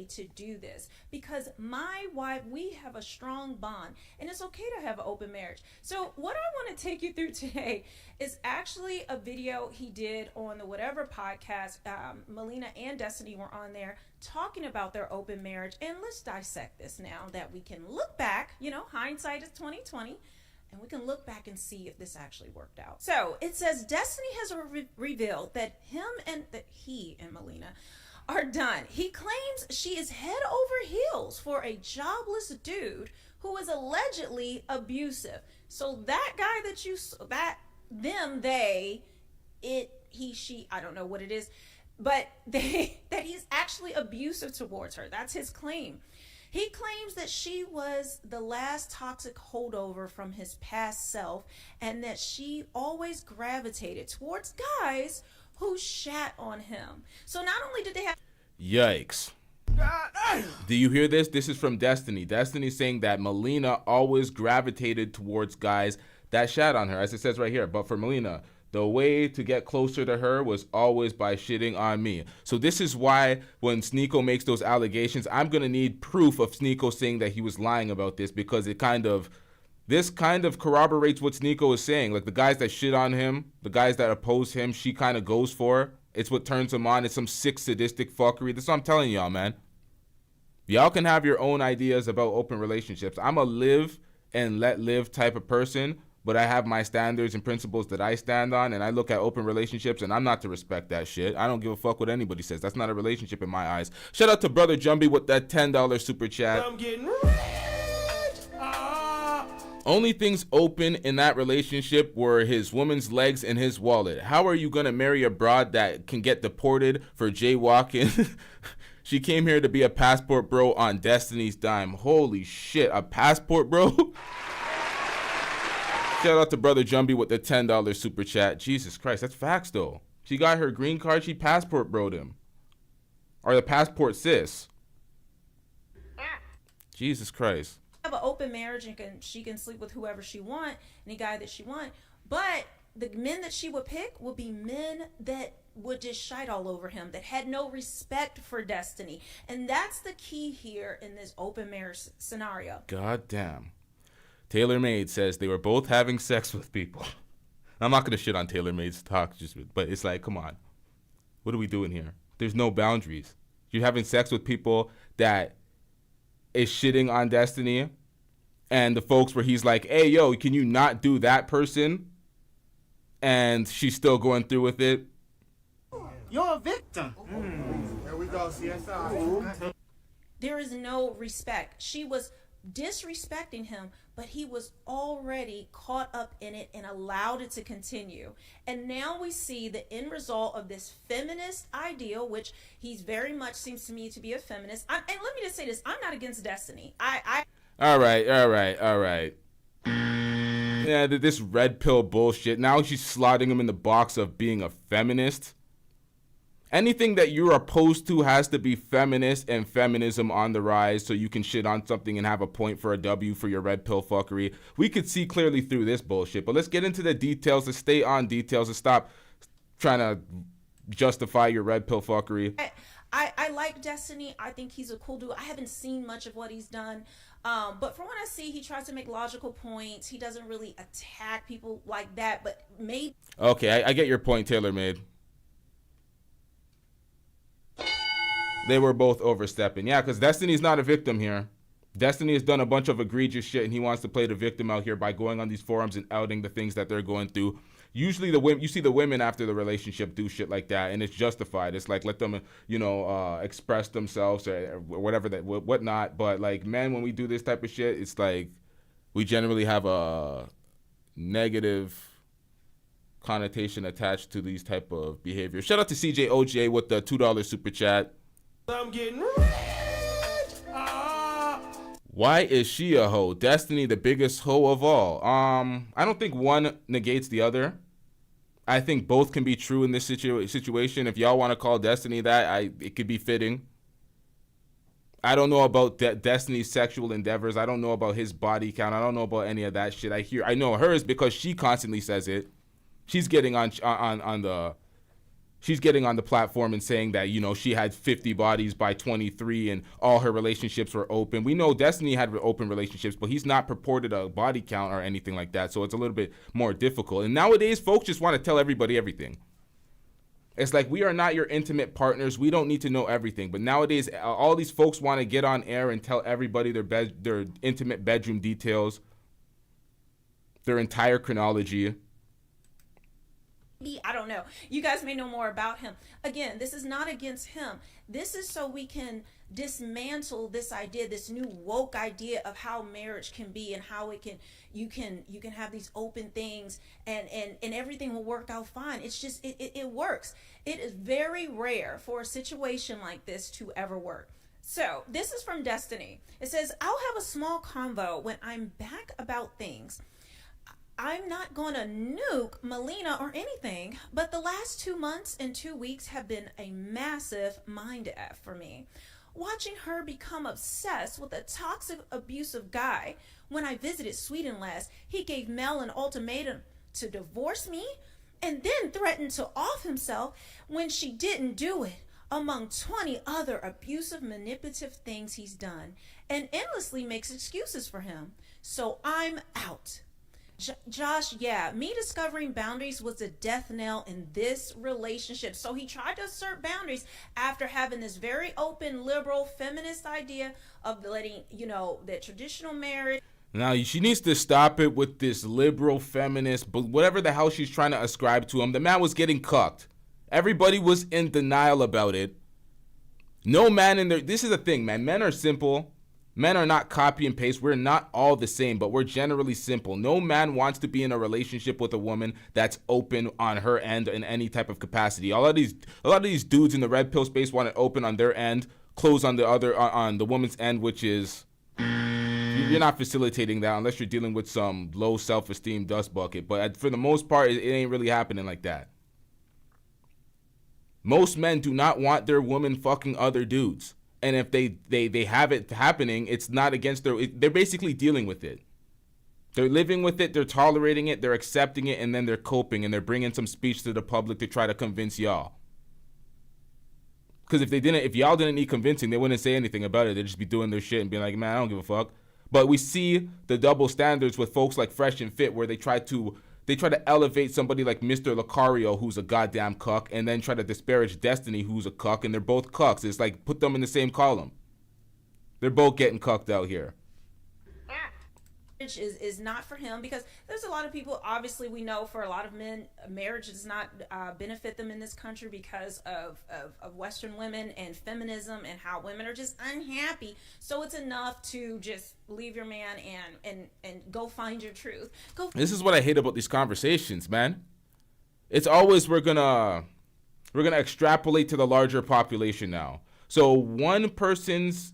To do this because my wife, we have a strong bond, and it's okay to have an open marriage. So what I want to take you through today is actually a video he did on the whatever podcast. Melina and Destiny were on there talking about their open marriage, and let's dissect this now that we can look back. You know, hindsight is 20/20. And we can look back and see if this actually worked out. So it says Destiny has revealed that he and Melina are done. He claims she is head over heels for a jobless dude who is allegedly abusive. So that guy that you, she, I don't know what it is, but that he's actually abusive towards her. That's his claim. He claims that she was the last toxic holdover from his past self and that she always gravitated towards guys who shat on him. So not only did they have... Yikes. Do you hear this? This is from Destiny. Destiny saying that Melina always gravitated towards guys that shat on her, as it says right here. But for Melina, The way to get closer to her was always by shitting on me. So this is why when Sneeko makes those allegations, I'm going to need proof of Sneeko saying that he was lying about this, because this kind of corroborates what Sneeko is saying. Like the guys that shit on him, the guys that oppose him, she kind of goes for. It's what turns him on. It's some sick, sadistic fuckery. That's what I'm telling y'all, man. Y'all can have your own ideas about open relationships. I'm a live and let live type of person, but I have my standards and principles that I stand on, and I look at open relationships, and I'm not to respect that shit. I don't give a fuck what anybody says. That's not a relationship in my eyes. Shout out to Brother Jumbie with that $10 super chat. I'm getting Only things open in that relationship were his woman's legs and his wallet. How are you gonna marry a broad that can get deported for jaywalking? She came here to be a passport bro on Destiny's dime. Holy shit, a passport bro? Shout out to Brother Jumbie with the $10 super chat. Jesus Christ, that's facts though. She got her green card, she passport broed him. Or the passport sis. Jesus Christ. Have an open marriage and she can sleep with whoever she want, any guy that she want. But the men that she would pick would be men that would just shite all over him, that had no respect for Destiny. And that's the key here in this open marriage scenario. God damn. TaylorMade says they were both having sex with people. I'm not going to shit on TaylorMade's talk, but it's like, come on. What are we doing here? There's no boundaries. You're having sex with people that is shitting on Destiny, and the folks where he's like, hey, yo, can you not do that person? And she's still going through with it. You're a victim. There we go, CSI. There is no respect. She was disrespecting him, but he was already caught up in it and allowed it to continue. And now we see the end result of this feminist ideal, which he's very much seems to me to be a feminist. And let me just say this, I'm not against Destiny. All right. Yeah, this red pill bullshit. Now she's slotting him in the box of being a feminist. Anything that you're opposed to has to be feminist and feminism on the rise, so you can shit on something and have a point for a W for your red pill fuckery. We could see clearly through this bullshit, but let's get into the details. Let's stay on details and stop trying to justify your red pill fuckery. I like Destiny. I think he's a cool dude. I haven't seen much of what he's done. But from what I see, he tries to make logical points. He doesn't really attack people like that, but maybe... Okay, I get your point, TaylorMade. They were both overstepping. Yeah, because Destiny's not a victim here. Destiny has done a bunch of egregious shit, and he wants to play the victim out here by going on these forums and outing the things that they're going through. Usually you see the women after the relationship do shit like that, and it's justified. It's like, let them, express themselves or whatever, whatnot. But like men, when we do this type of shit, it's like we generally have a negative connotation attached to these type of behaviors. Shout out to CJOJ with the $2 super chat. I'm getting Why is she a hoe? Destiny, the biggest hoe of all. I don't think one negates the other. I think both can be true in this situation. If y'all want to call Destiny that, it could be fitting. I don't know about Destiny's sexual endeavors. I don't know about his body count. I don't know about any of that shit. I know hers because she constantly says it. She's getting on the platform and saying that, she had 50 bodies by 23 and all her relationships were open. We know Destiny had open relationships, but he's not purported a body count or anything like that. So it's a little bit more difficult. And nowadays, folks just want to tell everybody everything. It's like, we are not your intimate partners. We don't need to know everything. But nowadays, all these folks want to get on air and tell everybody their intimate bedroom details, their entire chronology. I don't know. You guys may know more about him. Again, this is not against him. This is so we can dismantle this idea, this new woke idea of how marriage can be and how you can have these open things and everything will work out fine. It's just it works. It is very rare for a situation like this to ever work. So this is from Destiny. It says, I'll have a small convo when I'm back about things. I'm not going to nuke Melina or anything, but the last 2 months and 2 weeks have been a massive mind F for me. Watching her become obsessed with a toxic, abusive guy. When I visited Sweden last, he gave Mel an ultimatum to divorce me. and then threatened to off himself when she didn't do it, among 20 other abusive, manipulative things he's done, and endlessly makes excuses for him. So I'm out. Josh, yeah, me discovering boundaries was a death knell in this relationship. So he tried to assert boundaries after having this very open, liberal, feminist idea of letting, that traditional marriage. Now, she needs to stop it with this liberal feminist, but whatever the hell she's trying to ascribe to him. The man was getting cucked. Everybody was in denial about it. No man in there. This is the thing, man. Men are simple. Men are not copy and paste. We're not all the same, but we're generally simple. No man wants to be in a relationship with a woman that's open on her end in any type of capacity. A lot of these dudes in the red pill space want it open on their end, closed on the woman's end, which is you're not facilitating that unless you're dealing with some low self-esteem dust bucket. But for the most part, it ain't really happening like that. Most men do not want their woman fucking other dudes. And if they have it happening, it's not against they're basically dealing with it. They're living with it, they're tolerating it, they're accepting it, and then they're coping, and they're bringing some speech to the public to try to convince y'all. Because if y'all didn't need convincing, they wouldn't say anything about it. They'd just be doing their shit and being like, man, I don't give a fuck. But we see the double standards with folks like Fresh and Fit, where they try to elevate somebody like Mr. Lucario, who's a goddamn cuck, and then try to disparage Destiny, who's a cuck, and they're both cucks. It's like, put them in the same column. They're both getting cucked out here. Is not for him, because there's a lot of people, obviously we know for a lot of men, marriage does not benefit them in this country because of Western women and feminism and how women are just unhappy. So it's enough to just leave your man and go find your truth. This is what I hate about these conversations, man. It's always we're gonna extrapolate to the larger population now. So one person's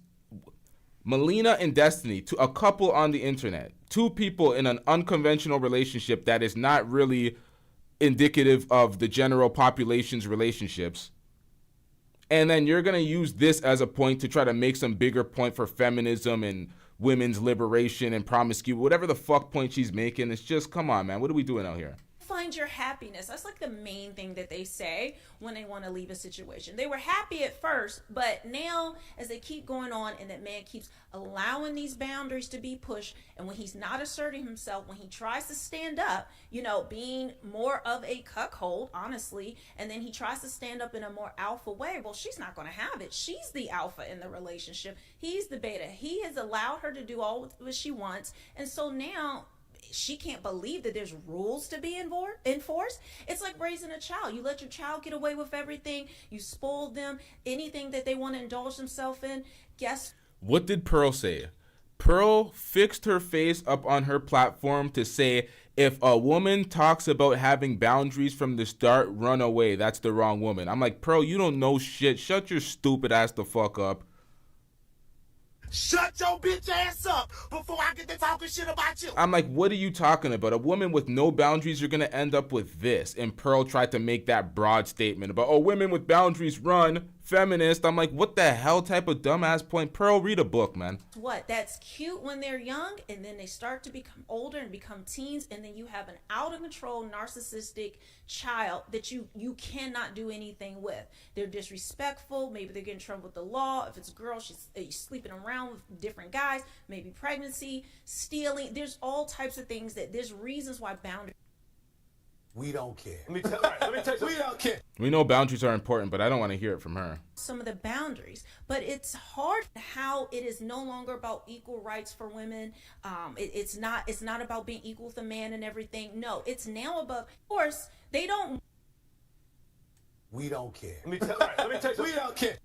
Melina and Destiny, to a couple on the internet, two people in an unconventional relationship that is not really indicative of the general population's relationships. And then you're going to use this as a point to try to make some bigger point for feminism and women's liberation and promiscuity, whatever the fuck point she's making. It's just, come on, man. What are we doing out here? Find your happiness. That's like the main thing that they say when they want to leave a situation. They were happy at first, but now as they keep going on and that man keeps allowing these boundaries to be pushed, and when he's not asserting himself, when he tries to stand up, being more of a cuckold, honestly, and then he tries to stand up in a more alpha way, well, she's not going to have it. She's the alpha in the relationship. He's the beta. He has allowed her to do all what she wants, and so now she can't believe that there's rules to be enforced. It's like raising a child. You let your child get away with everything. You spoil them. Anything that they want to indulge themselves in. What did Pearl say? Pearl fixed her face up on her platform to say, if a woman talks about having boundaries from the start, run away. That's the wrong woman. I'm like, Pearl, you don't know shit. Shut your stupid ass the fuck up. Shut your bitch ass up before I get to talking shit about you. I'm like, what are you talking about? A woman with no boundaries, you're going to end up with this. And Pearl tried to make that broad statement about, oh, women with boundaries run, feminist. I'm like, what the hell type of dumbass point? Pearl, read a book, man. That's cute when they're young, and then they start to become older and become teens, and then you have an out-of-control, narcissistic child that you cannot do anything with. They're disrespectful. Maybe they get in trouble with the law. If it's a girl, she's sleeping around with different guys, maybe pregnancy, stealing. There's all types of things there's reasons why boundaries. We don't care. Let me tell you, we don't care. We know boundaries are important, but I don't want to hear it from her. Some of the boundaries, but it's hard how it is no longer about equal rights for women. It's not about being equal with a man and everything. No, it's now about, of course, they don't. We don't care. Let me tell you, we don't care.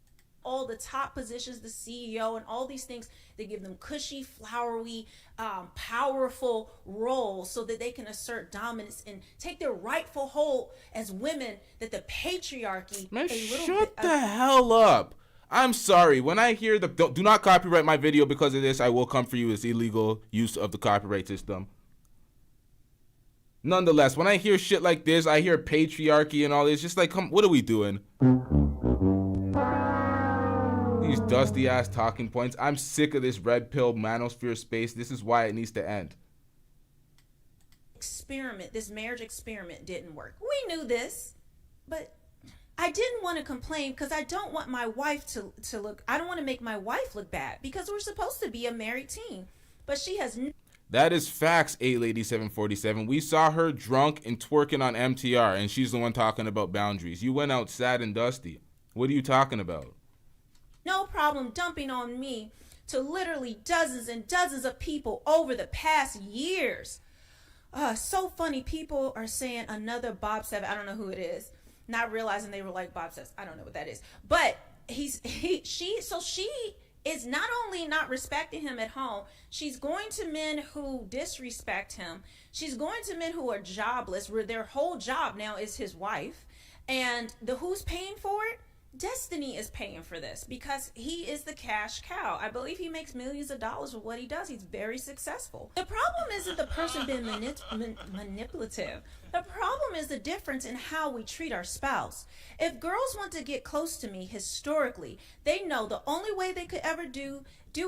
All the top positions, the CEO and all these things, they give them cushy, flowery, powerful roles so that they can assert dominance and take their rightful hold as women, that the patriarchy. Man, shut the hell up. I'm sorry. When I hear do not copyright my video because of this, I will come for you. It's illegal use of the copyright system. Nonetheless, when I hear shit like this, I hear patriarchy and all this. Just like, what are we doing? These dusty ass talking points. I'm sick of this red pill manosphere space. This is why it needs to end. experiment, this marriage experiment didn't work. We knew this, but I didn't want to complain because I don't want my wife to look, I don't want to make my wife look bad because we're supposed to be a married team. But she has That is facts, 8Lady747. We saw her drunk and twerking on MTR, and she's the one talking about boundaries. You went out sad and dusty. What are you talking about? no problem dumping on me to literally dozens and dozens of people over the past years. So funny. People are saying another Bob 7. I don't know who it is. Not realizing they were like Bob says. I don't know what that is. But she is not only not respecting him at home, she's going to men who disrespect him. She's going to men who are jobless, where their whole job now is his wife. And who's paying for it? Destiny is paying for this because he is the cash cow. I believe he makes millions of dollars with what he does. He's very successful. The problem isn't the person being manipulative. The problem is the difference in how we treat our spouse. If girls want to get close to me historically, they know the only way they could ever do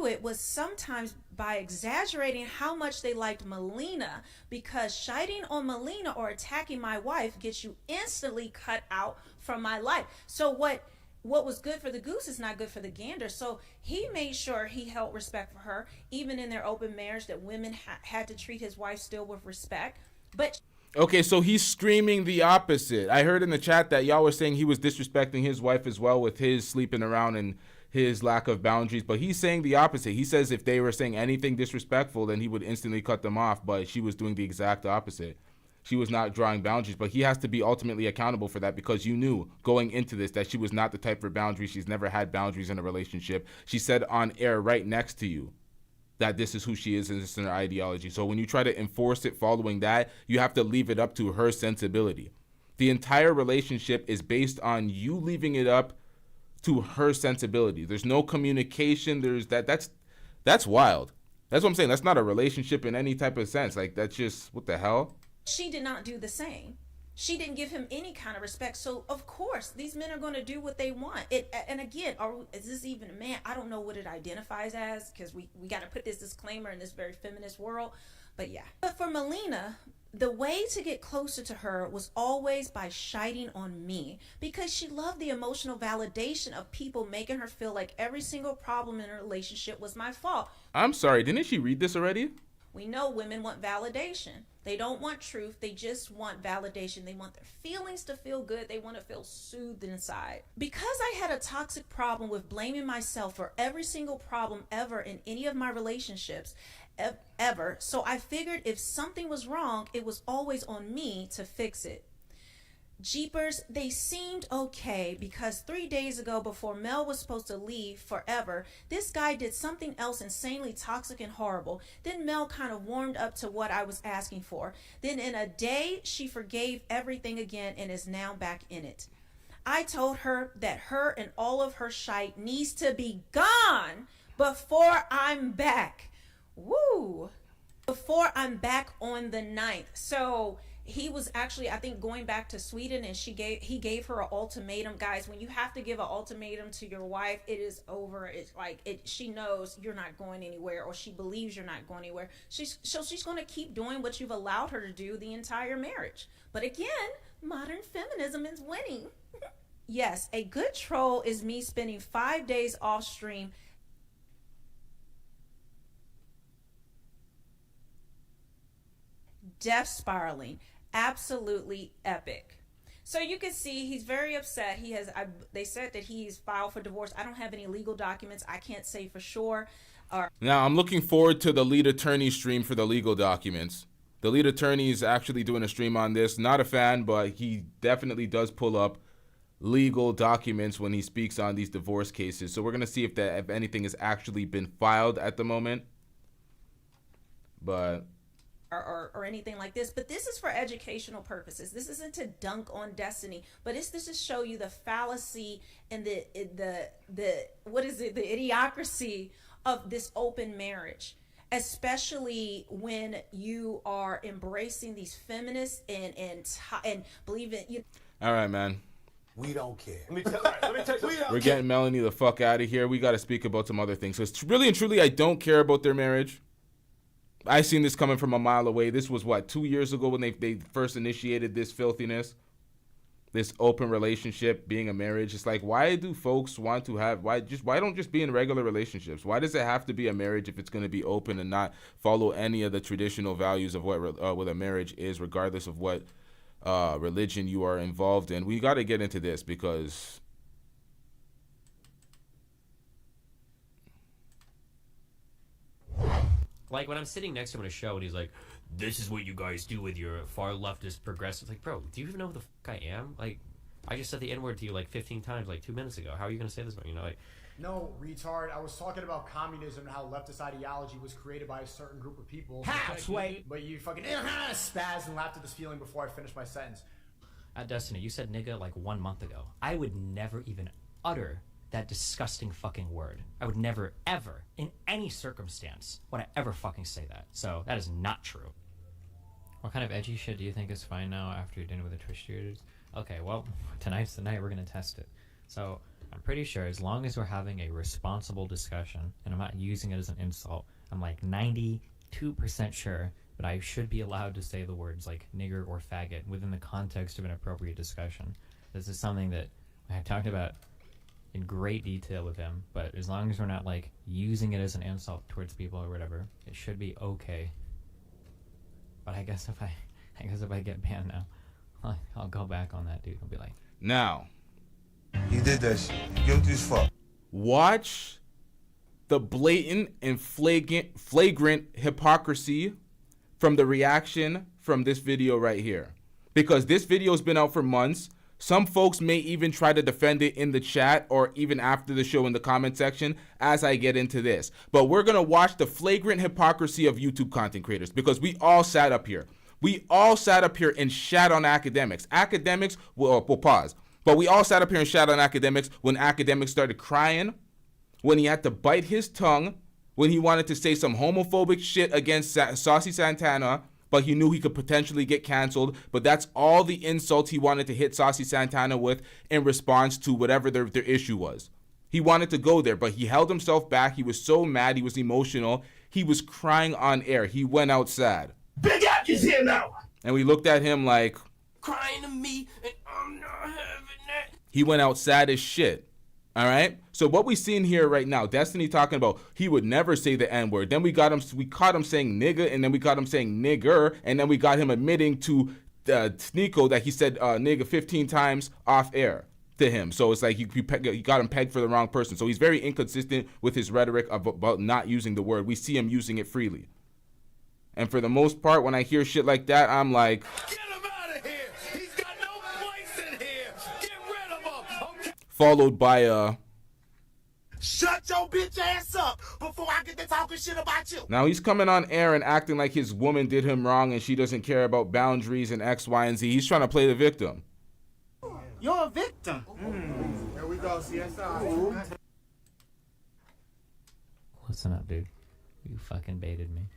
it was sometimes by exaggerating how much they liked Melina, because shiting on Melina or attacking my wife gets you instantly cut out from my life. So what was good for the goose is not good for the gander. So he made sure he held respect for her, even in their open marriage, that women had to treat his wife still with respect. But Okay, so he's screaming the opposite. I heard in the chat that y'all were saying he was disrespecting his wife as well with his sleeping around and his lack of boundaries, but he's saying the opposite. He says if they were saying anything disrespectful, then he would instantly cut them off, but she was doing the exact opposite. She was not drawing boundaries, but he has to be ultimately accountable for that, because you knew going into this that she was not the type for boundaries. She's never had boundaries in a relationship. She said on air right next to you that this is who she is and this is her ideology. So when you try to enforce it following that, you have to leave it up to her sensibility. The entire relationship is based on you leaving it up to her sensibility. There's no communication. That's wild. That's what I'm saying. That's not a relationship in any type of sense. Like, that's just, what the hell? she did not do the same. She didn't give him any kind of respect. So of course these men are going to do what they want. And again, is this even a man? I don't know what it identifies as, because we got to put this disclaimer in this very feminist world. But yeah. But for Melina, the way to get closer to her was always by shiting on me, because she loved the emotional validation of people making her feel like every single problem in her relationship was my fault. I'm sorry, didn't she read this already? We know women want validation. They don't want truth. They just want validation. They want their feelings to feel good. They want to feel soothed inside. Because I had a toxic problem with blaming myself for every single problem ever in any of my relationships, ever. So I figured if something was wrong, it was always on me to fix it. Jeepers, they seemed okay, because 3 days ago, before Mel was supposed to leave forever, this guy did something else insanely toxic and horrible. Then Mel kind of warmed up to what I was asking for. Then in a day, she forgave everything again and is now back in it. I told her that her and all of her shite needs to be gone before I'm back. Woo! Before I'm back on the 9th. So he was actually, I think, going back to Sweden, and he gave her an ultimatum. Guys, when you have to give an ultimatum to your wife, it is over. It's like she knows you're not going anywhere, or she believes you're not going anywhere. She's going to keep doing what you've allowed her to do the entire marriage. But again, modern feminism is winning. Yes, a good troll is me spending 5 days off stream death spiraling. Absolutely epic. So you can see he's very upset. They said that he's filed for divorce. I don't have any legal documents. I can't say for sure. Now I'm looking forward to the lead attorney stream for the legal documents. The lead attorney is actually doing a stream on this. Not a fan, but he definitely does pull up legal documents when he speaks on these divorce cases. So we're going to see if anything has actually been filed at the moment. But or anything like this, but this is for educational purposes. This isn't to dunk on Destiny, but it's to show you the fallacy and the idiocracy of this open marriage, especially when you are embracing these feminists and believe in. All right, man. We don't care. Let me tell you. We're getting Melanie the fuck out of here. We got to speak about some other things. So it's really and truly, I don't care about their marriage. I seen this coming from a mile away. This was what, 2 years ago when they first initiated this filthiness, this open relationship being a marriage. It's like, why do folks want to have, why don't just be in regular relationships? Why does it have to be a marriage if it's going to be open and not follow any of the traditional values of what a marriage is, regardless of what religion you are involved in? We got to get into this because like when I'm sitting next to him at a show and he's like, this is what you guys do with your far leftist progressives. Like, bro, do you even know who the fuck I am? Like, I just said the N-word to you like 15 times like 2 minutes ago. How are you going to say this? You know, like, no, retard. I was talking about communism and how leftist ideology was created by a certain group of people. Halfway. But you fucking spaz and laughed at this feeling before I finished my sentence. at Destiny, you said nigga like 1 month ago. I would never even utter that disgusting fucking word. I would never, ever, in any circumstance, would I ever fucking say that. So that is not true. What kind of edgy shit do you think is fine now after you're done with the Twitch streamers? Okay, well, tonight's the night we're gonna test it. So I'm pretty sure as long as we're having a responsible discussion, and I'm not using it as an insult, I'm like 92% sure that I should be allowed to say the words like nigger or faggot within the context of an appropriate discussion. This is something that I talked about in great detail with him, but as long as we're not like using it as an insult towards people or whatever, it should be okay. But I guess if I get banned now, I'll go back on that dude. I'll be like, now, he did that shit. Guilty as fuck. Watch the blatant and flagrant hypocrisy from the reaction from this video right here, because this video has been out for months. Some folks may even try to defend it in the chat or even after the show in the comment section as I get into this. But we're going to watch the flagrant hypocrisy of YouTube content creators, because we all sat up here. We all sat up here and shat on academics. Academics, we'll pause. But we all sat up here and shat on academics when academics started crying, when he had to bite his tongue, when he wanted to say some homophobic shit against Saucy Santana, but he knew he could potentially get canceled. But that's all the insults he wanted to hit Saucy Santana with in response to whatever their issue was. He wanted to go there, but he held himself back. He was so mad. He was emotional. He was crying on air. He went out sad. Big Apple's here now. And we looked at him like, Crying to me, and I'm not having that. he went out sad as shit. All right. So what we seen here right now, Destiny talking about he would never say the N-word. Then we caught him saying nigga, and then we got him saying nigger, and then we got him admitting to Sneeko that he said nigga 15 times off air to him. So it's like you got him pegged for the wrong person. So he's very inconsistent with his rhetoric about not using the word. We see him using it freely. And for the most part, when I hear shit like that, I'm like, Get him out of here. He's got no place in here. Get rid of him. Okay. followed by a, Shut your bitch ass up before I get to talking shit about you. now he's coming on air and acting like his woman did him wrong and she doesn't care about boundaries and X, Y, and Z. He's trying to play the victim. You're a victim. Here we go, CSI. listen up, dude. You fucking baited me.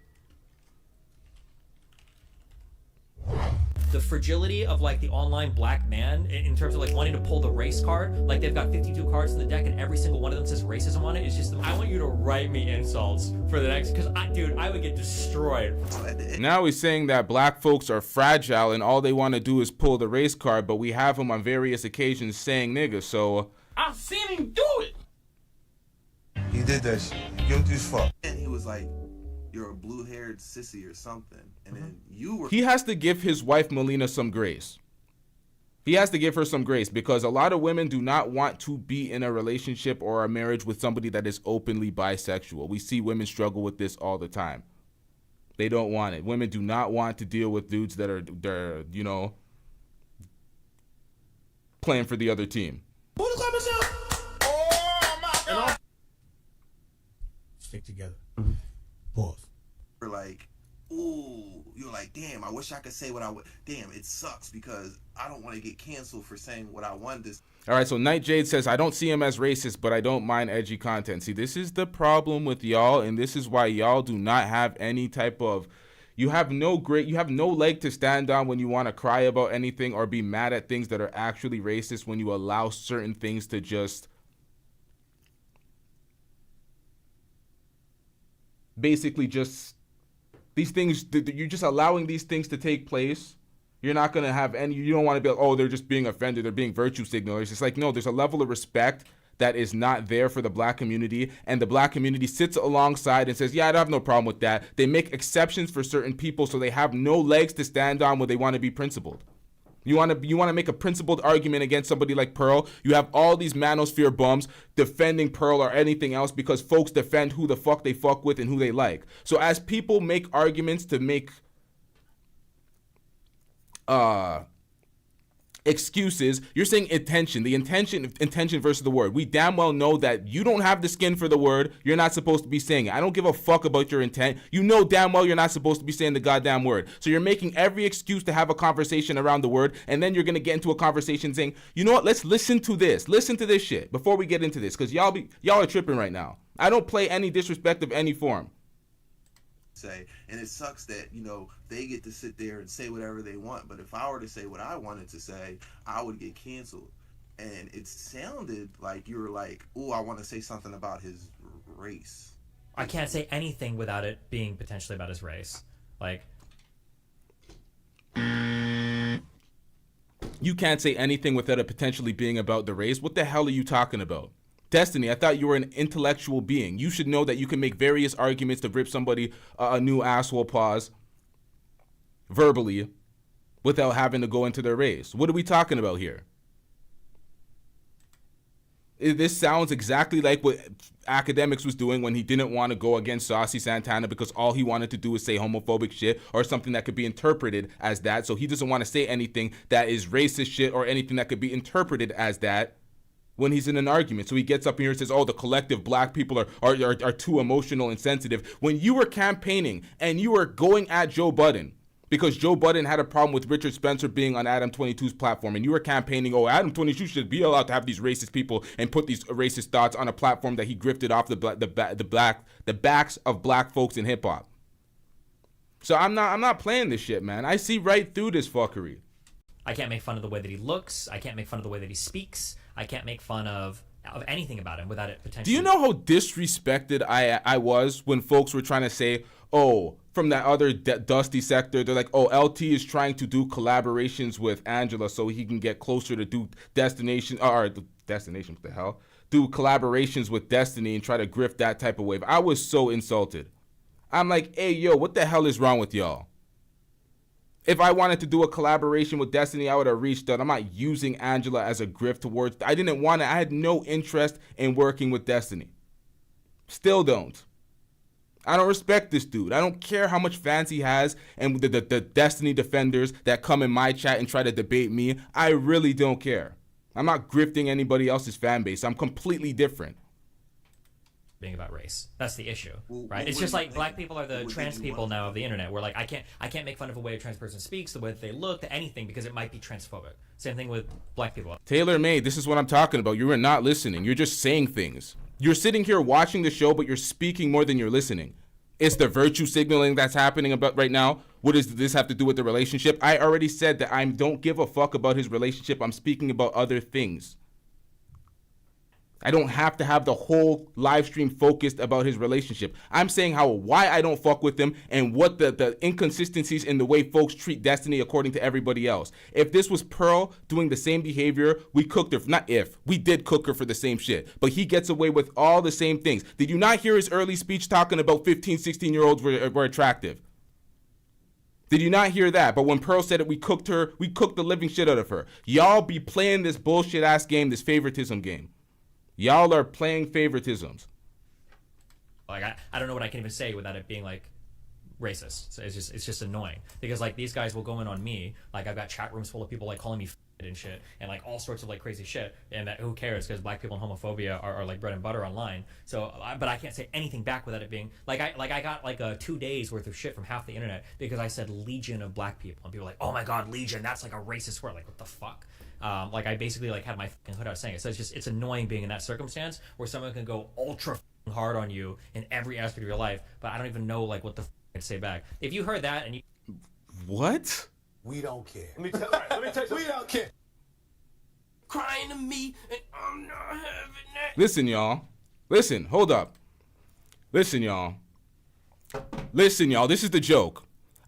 The fragility of like the online black man in terms of like wanting to pull the race card, like they've got 52 cards in the deck and every single one of them says racism on it. It's just, I want you to write me insults for the next, because I would get destroyed. Now he's saying that black folks are fragile and all they want to do is pull the race card, but we have him on various occasions saying nigga, so I've seen him do it. He did that shit. Guilty as fuck. And he was like, you're a blue-haired sissy or something. And then you were... he has to give his wife Melina some grace. He has to give her some grace, because a lot of women do not want to be in a relationship or a marriage with somebody that is openly bisexual. We see women struggle with this all the time. They don't want it. Women do not want to deal with dudes that are you know, playing for the other team. Stick together. Mm-hmm. Pause. We're like, ooh, you're like, damn, I wish I could say what I would. Damn, it sucks because I don't want to get canceled for saying what I wanted to. All right, so Night Jade says, I don't see him as racist, but I don't mind edgy content. See, this is the problem with y'all, and this is why y'all do not have any type of, you have no leg to stand on when you want to cry about anything or be mad at things that are actually racist, when you allow certain things to just basically just These things, you're just allowing these things to take place. You're not going to have any, you don't want to be like, oh, they're just being offended. They're being virtue signalers. It's like, no, there's a level of respect that is not there for the black community. And the black community sits alongside and says, yeah, I don't have no problem with that. They make exceptions for certain people so they have no legs to stand on when they want to be principled. You want to make a principled argument against somebody like Pearl. You have all these manosphere bums defending Pearl or anything else because folks defend who the fuck they fuck with and who they like. So as people make arguments to make excuses, you're saying intention. The intention versus the word. We damn well know that you don't have the skin for the word. You're not supposed to be saying it. I don't give a fuck about your intent. You know damn well you're not supposed to be saying the goddamn word. So you're making every excuse to have a conversation around the word, and then you're gonna get into a conversation saying, you know what? Let's listen to this. Listen to this shit before we get into this, because y'all are tripping right now. I don't play any disrespect of any form. Say, and it sucks that, you know, they get to sit there and say whatever they want, but if I were to say what I wanted to say, I would get canceled. And it sounded like you were like, oh, I want to say something about his race. I can't say anything without it being potentially about his race. Like, you can't say anything without it potentially being about the race. What the hell are you talking about? Destiny, I thought you were an intellectual being. You should know that you can make various arguments to rip somebody a new asshole pause verbally without having to go into their race. What are we talking about here? This sounds exactly like what Academics was doing when he didn't want to go against Saucy Santana because all he wanted to do was say homophobic shit or something that could be interpreted as that. So he doesn't want to say anything that is racist shit or anything that could be interpreted as that when he's in an argument. So he gets up here and says, oh, the collective black people are too emotional and sensitive. When you were campaigning and you were going at Joe Budden because Joe Budden had a problem with Richard Spencer being on Adam 22's platform, and you were campaigning, oh, Adam 22 should be allowed to have these racist people and put these racist thoughts on a platform that he grifted off the backs of black folks in hip hop. So I'm not playing this shit, man. I see right through this fuckery. I can't make fun of the way that he looks. I can't make fun of the way that he speaks. I can't make fun of anything about him without it potentially. Do you know how disrespected I was when folks were trying to say, oh, from that other dusty sector, they're like, oh, LT is trying to do collaborations with Angela so he can get closer to do Destination, what the hell? Do collaborations with Destiny and try to grift that type of wave. I was so insulted. I'm like, hey, yo, what the hell is wrong with y'all? If I wanted to do a collaboration with Destiny, I would have reached out. I'm not using Angela as a grift towards. I didn't want to. I had no interest in working with Destiny. Still don't. I don't respect this dude. I don't care how much fans he has and the Destiny defenders that come in my chat and try to debate me. I really don't care. I'm not grifting anybody else's fan base. I'm completely different. Being about race. That's the issue, right? It's just like black people are the trans people now of the internet. Where like I can't make fun of the way a trans person speaks, the way that they look, anything, because it might be transphobic. Same thing with black people. Taylor May, this is what I'm talking about. You are not listening. You're just saying things. You're sitting here watching the show, but you're speaking more than you're listening. It's the virtue signaling that's happening about right now. What does this have to do with the relationship? I already said that I don't give a fuck about his relationship. I'm speaking about other things. I don't have to have the whole live stream focused about his relationship. I'm saying why I don't fuck with him and what the inconsistencies in the way folks treat Destiny according to everybody else. If this was Pearl doing the same behavior, we cooked her. We did cook her for the same shit. But he gets away with all the same things. Did you not hear his early speech talking about 15, 16-year-olds were attractive? Did you not hear that? But when Pearl said it, we cooked her. We cooked the living shit out of her. Y'all be playing this bullshit ass game, this favoritism game. Y'all are playing favoritisms. Like I don't know what I can even say without it being like racist. So it's just annoying because like these guys will go in on me. Like I've got chat rooms full of people like calling me and shit and like all sorts of like crazy shit. And that who cares because black people and homophobia are like bread and butter online. So but I can't say anything back without it being like I got like 2 days worth of shit from half the internet because I said legion of black people and people were like, oh my god, legion, that's like a racist word. Like what the fuck? Like I basically like had my fucking hood out saying it. So it's annoying being in that circumstance where someone can go ultra hard on you in every aspect of your life, but I don't even know like what the to say back. If you heard that and you what? We don't care. Let me tell you, we don't care. Crying to me and I'm not having that. Listen, y'all. Listen, hold up. Listen, y'all. Listen, y'all, this is the joke.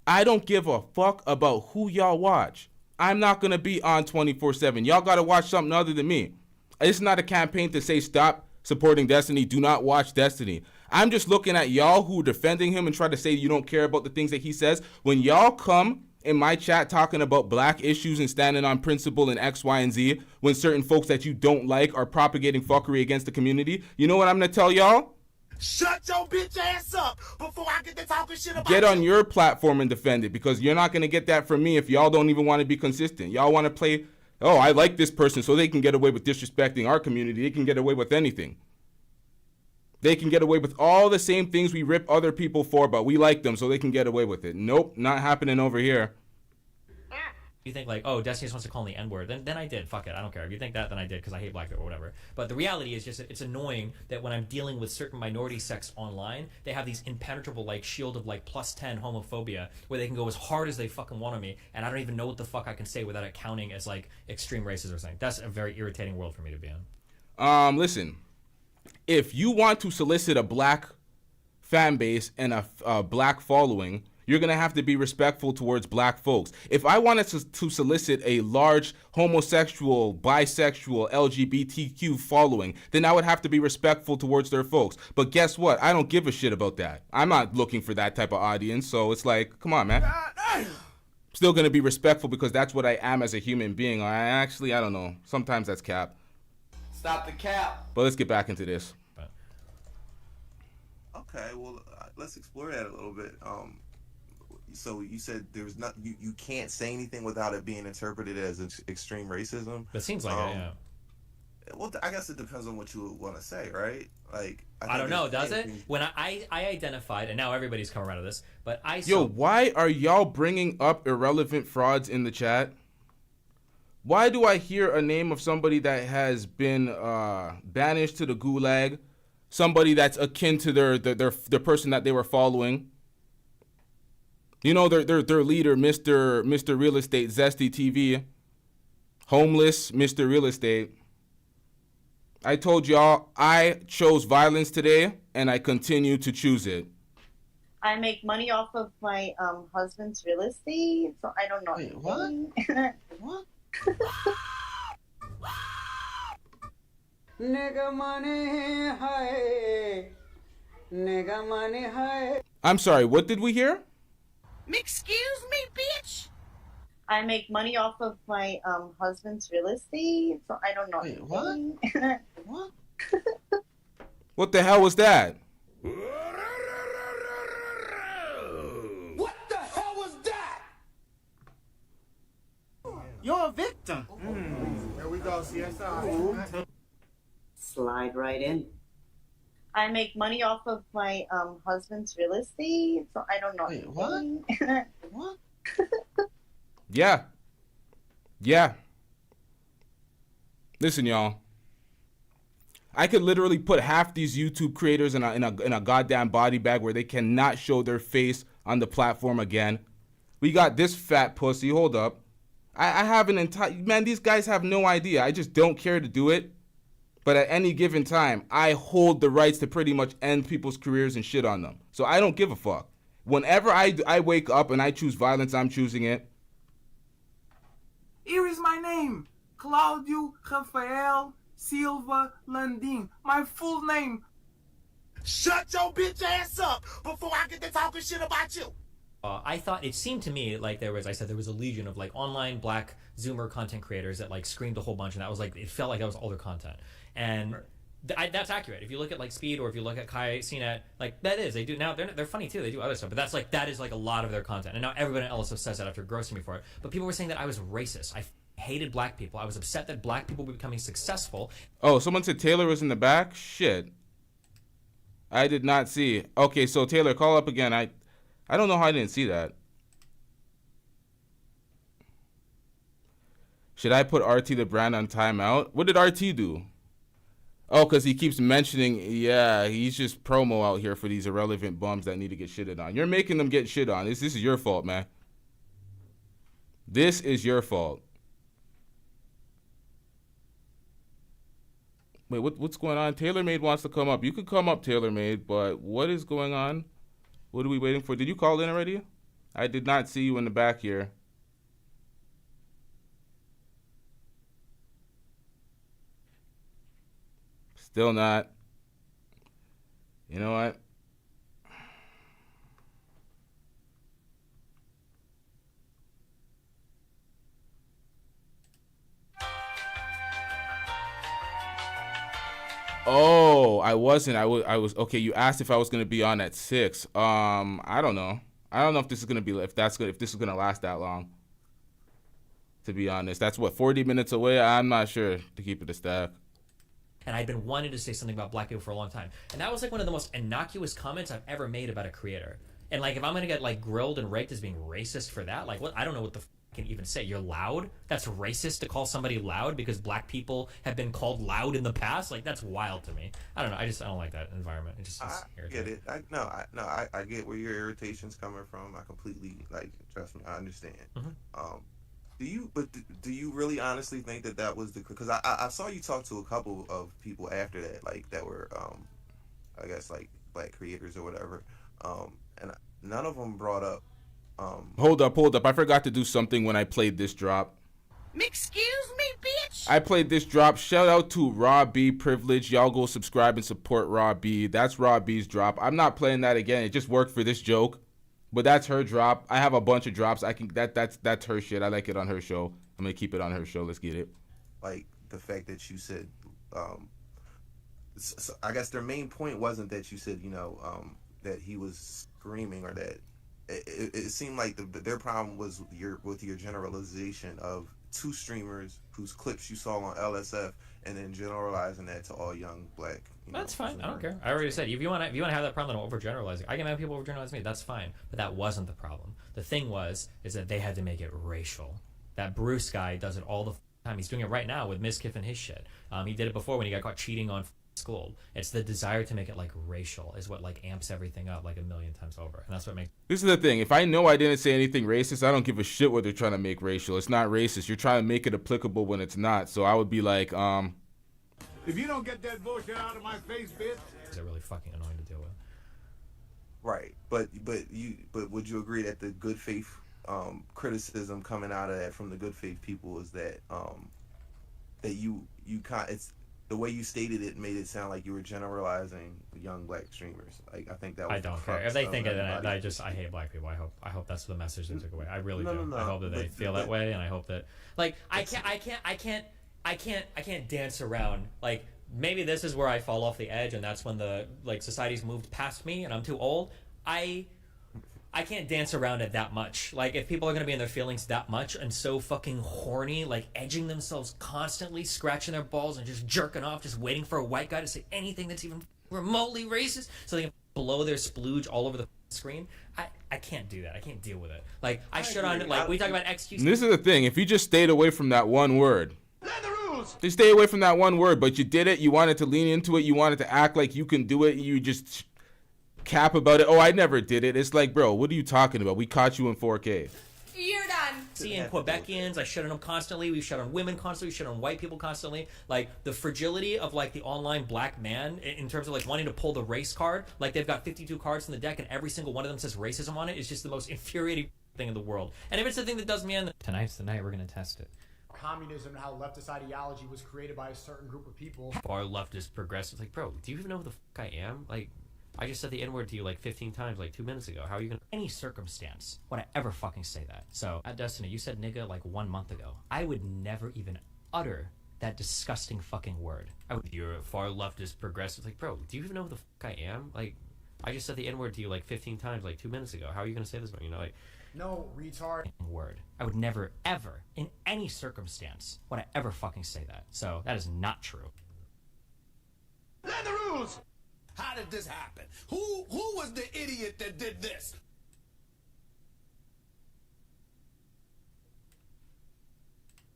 I don't give a fuck about who y'all watch. I'm not going to be on 24/7. Y'all got to watch something other than me. It's not a campaign to say stop supporting Destiny. Do not watch Destiny. I'm just looking at y'all who are defending him and try to say you don't care about the things that he says. When y'all come in my chat talking about black issues and standing on principle and X, Y, and Z, when certain folks that you don't like are propagating fuckery against the community, you know what I'm going to tell y'all? Shut your bitch ass up before I get to talking shit about Get on your platform and defend it, because you're not going to get that from me if y'all don't even want to be consistent. Y'all want to play, oh, I like this person so they can get away with disrespecting our community. They can get away with anything. They can get away with all the same things we rip other people for, but we like them so they can get away with it. Nope, not happening over here. You think like, oh, Destiny just wants to call me the N-word, then I did. Fuck it, I don't care. If you think that, then I did because I hate black people or whatever. But the reality is just it's annoying that when I'm dealing with certain minority sects online, they have these impenetrable like shield of like +10 homophobia where they can go as hard as they fucking want on me, and I don't even know what the fuck I can say without it counting as like extreme racism or something. That's a very irritating world for me to be in. Listen, if you want to solicit a black fan base and a black following, you're going to have to be respectful towards black folks. If I wanted to solicit a large homosexual, bisexual, LGBTQ following, then I would have to be respectful towards their folks. But guess what? I don't give a shit about that. I'm not looking for that type of audience. So it's like, come on, man. Still going to be respectful because that's what I am as a human being. I don't know. Sometimes that's cap. Stop the cap. But let's get back into this. Okay, well, let's explore that a little bit. So you said there's not you can't say anything without it being interpreted as extreme racism. It seems like it, yeah. Well, I guess it depends on what you want to say, right? Like I don't know, does it? When I identified, and now everybody's come around to this, but I saw... Yo, why are y'all bringing up irrelevant frauds in the chat? Why do I hear a name of somebody that has been banished to the gulag, somebody that's akin to their person that they were following? You know, their leader, Mr. Real Estate, Zesty TV, homeless Mr. Real Estate. I told y'all I chose violence today, and I continue to choose it. I make money off of my husband's real estate, so I don't know. Wait, what? What? Nigga money hai, nigga money hai. I'm sorry, what did we hear? Excuse me, bitch. I make money off of my husband's real estate, so I don't know. Wait, what? What? What the hell was that? What the hell was that? You're a victim. There we go, CSI. Slide right in. I make money off of my husband's real estate, so I don't know. Wait, what? What? Yeah. Listen, y'all. I could literally put half these YouTube creators in a goddamn body bag where they cannot show their face on the platform again. We got this fat pussy. Hold up. I have an entire... Man, these guys have no idea. I just don't care to do it. But at any given time, I hold the rights to pretty much end people's careers and shit on them. So I don't give a fuck. Whenever I wake up and I choose violence, I'm choosing it. Here is my name, Claudio Rafael Silva Landim. My full name. Shut your bitch ass up before I get to talking shit about you. I thought it seemed to me like there was a legion of like online black Zoomer content creators that like screamed a whole bunch, and that was like, it felt like that was all their content. And that's accurate. If you look at like Speed, or if you look at Kai CNET, like that is, they do now, they're funny too, they do other stuff, but that is like a lot of their content. And now everybody else says that after grossing me for it. But people were saying that I was racist. I hated black people. I was upset that black people were becoming successful. Oh, someone said Taylor was in the back? Shit. I did not see. Okay, so Taylor, call up again. I don't know how I didn't see that. Should I put RT the brand on timeout? What did RT do? Oh, because he keeps mentioning, yeah, he's just promo out here for these irrelevant bums that need to get shitted on. You're making them get shit on. This is your fault, man. This is your fault. Wait, what's going on? TaylorMade wants to come up. You could come up, TaylorMade, but what is going on? What are we waiting for? Did you call in already? I did not see you in the back here. Still not. You know what? Oh, I wasn't. I was okay. You asked if I was gonna be on at 6. I don't know. I don't know if this is gonna be if this is gonna last that long. To be honest, that's what 40 minutes away. I'm not sure to keep it a stack. And I'd been wanting to say something about black people for a long time, and that was like one of the most innocuous comments I've ever made about a creator. And like, if I'm gonna get like grilled and raked as being racist for that, like, what? I don't know what the I can even say. You're loud? That's racist to call somebody loud because black people have been called loud in the past? Like, that's wild to me. I don't know. I don't like that environment. It just I get it. I get where your irritation's coming from. I completely, like, trust me, I understand. Do you really honestly think that was the, because I saw you talk to a couple of people after that, like, that were I guess like black creators or whatever, and none of them brought up Hold up. I forgot to do something when I played this drop. Excuse me, bitch. I played this drop. Shout out to Raw B Privilege. Y'all go subscribe and support Raw B. That's Raw B's drop. I'm not playing that again. It just worked for this joke. But that's her drop. I have a bunch of drops. That's her shit. I like it on her show. I'm gonna keep it on her show. Let's get it. Like the fact that you said so I guess their main point wasn't that you said, that he was screaming, or that it seemed like their problem was with your generalization of 2 streamers whose clips you saw on LSF, and then generalizing that to all young black. That's fine. I don't care. I already said, if you want to have that problem, don't overgeneralize it. I can have people overgeneralize me. That's fine. But that wasn't the problem. The thing is that they had to make it racial. That Bruce guy does it all the time. He's doing it right now with Mizkif and his shit. He did it before when he got caught cheating on School. It's the desire to make it like racial is what like amps everything up like a million times over, and that's what makes. This is the thing. If I know I didn't say anything racist, I don't give a shit what they're trying to make racial. It's not racist. You're trying to make it applicable when it's not. So I would be like, If you don't get that bullshit out of my face, bitch. It's really fucking annoying to deal with. Right, but would you agree that the good faith criticism coming out of that from the good faith people is that that you it's the way you stated it made it sound like you were generalizing young black streamers. Like, I think that was. I don't care if they think it. I hate black people. I hope that's the message they took away. I really do. I hope that they feel that way, and I hope that like I can't dance around. Like, maybe this is where I fall off the edge, and that's when the like society's moved past me, and I'm too old. I can't dance around it that much. Like, if people are going to be in their feelings that much and so fucking horny, like edging themselves constantly, scratching their balls and just jerking off, just waiting for a white guy to say anything that's even remotely racist so they can blow their splooge all over the screen, I can't do that. I can't deal with it. Like, I shit on it. Like, we talk about execution. This is the thing. If you just stayed away from that one word. Just stay away from that one word, but you did it. You wanted to lean into it. You wanted to act like you can do it. You just cap about it. Oh, I never did it. It's like, bro, what are you talking about? We caught you in 4K. You're done. Seeing Quebecians, I shit on them constantly. We shit on women constantly. We shit on white people constantly. Like, the fragility of like the online black man in terms of like wanting to pull the race card. Like, they've got 52 cards in the deck and every single one of them says racism on it. Is just the most infuriating thing in the world. And if it's the thing that does me in tonight's the night we're gonna test it. Communism and how leftist ideology was created by a certain group of people. Far leftist progressive. Like, bro, do you even know who the fuck I am? Like, I just said the N-word to you like 15 times like 2 minutes ago. How are you gonna... Any circumstance would I ever fucking say that? So, at Destiny, you said nigga like 1 month ago. I would never even utter that disgusting fucking word. You're a far leftist progressive. Like, bro, do you even know who the fuck I am? Like, I just said the N-word to you like 15 times like 2 minutes ago. How are you gonna say this? You know, like... No, retard. Word. I would never, ever, in any circumstance, would I ever fucking say that. So, that is not true. Learn the rules! How did this happen? Who was the idiot that did this?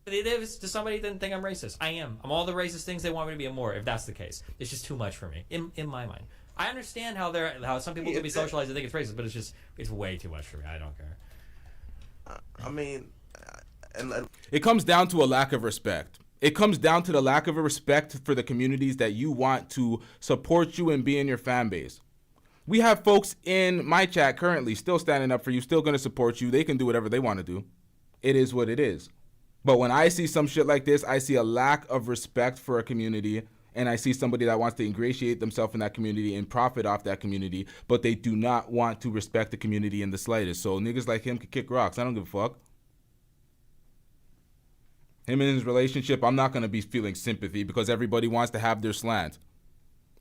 It is to somebody that didn't think I'm racist. I am. I'm all the racist things they want me to be and more, if that's the case. It's just too much for me, in my mind. I understand how some people can be socialized and think it's racist, but it's way too much for me. I don't care. I mean, it comes down to a lack of respect. It comes down to the lack of respect for the communities that you want to support you and be in your fan base. We have folks in my chat currently still standing up for you, still going to support you. They can do whatever they want to do. It is what it is. But when I see some shit like this, I see a lack of respect for a community, and I see somebody that wants to ingratiate themselves in that community and profit off that community, but they do not want to respect the community in the slightest. So niggas like him can kick rocks. I don't give a fuck. Him and his relationship, I'm not going to be feeling sympathy because everybody wants to have their slant.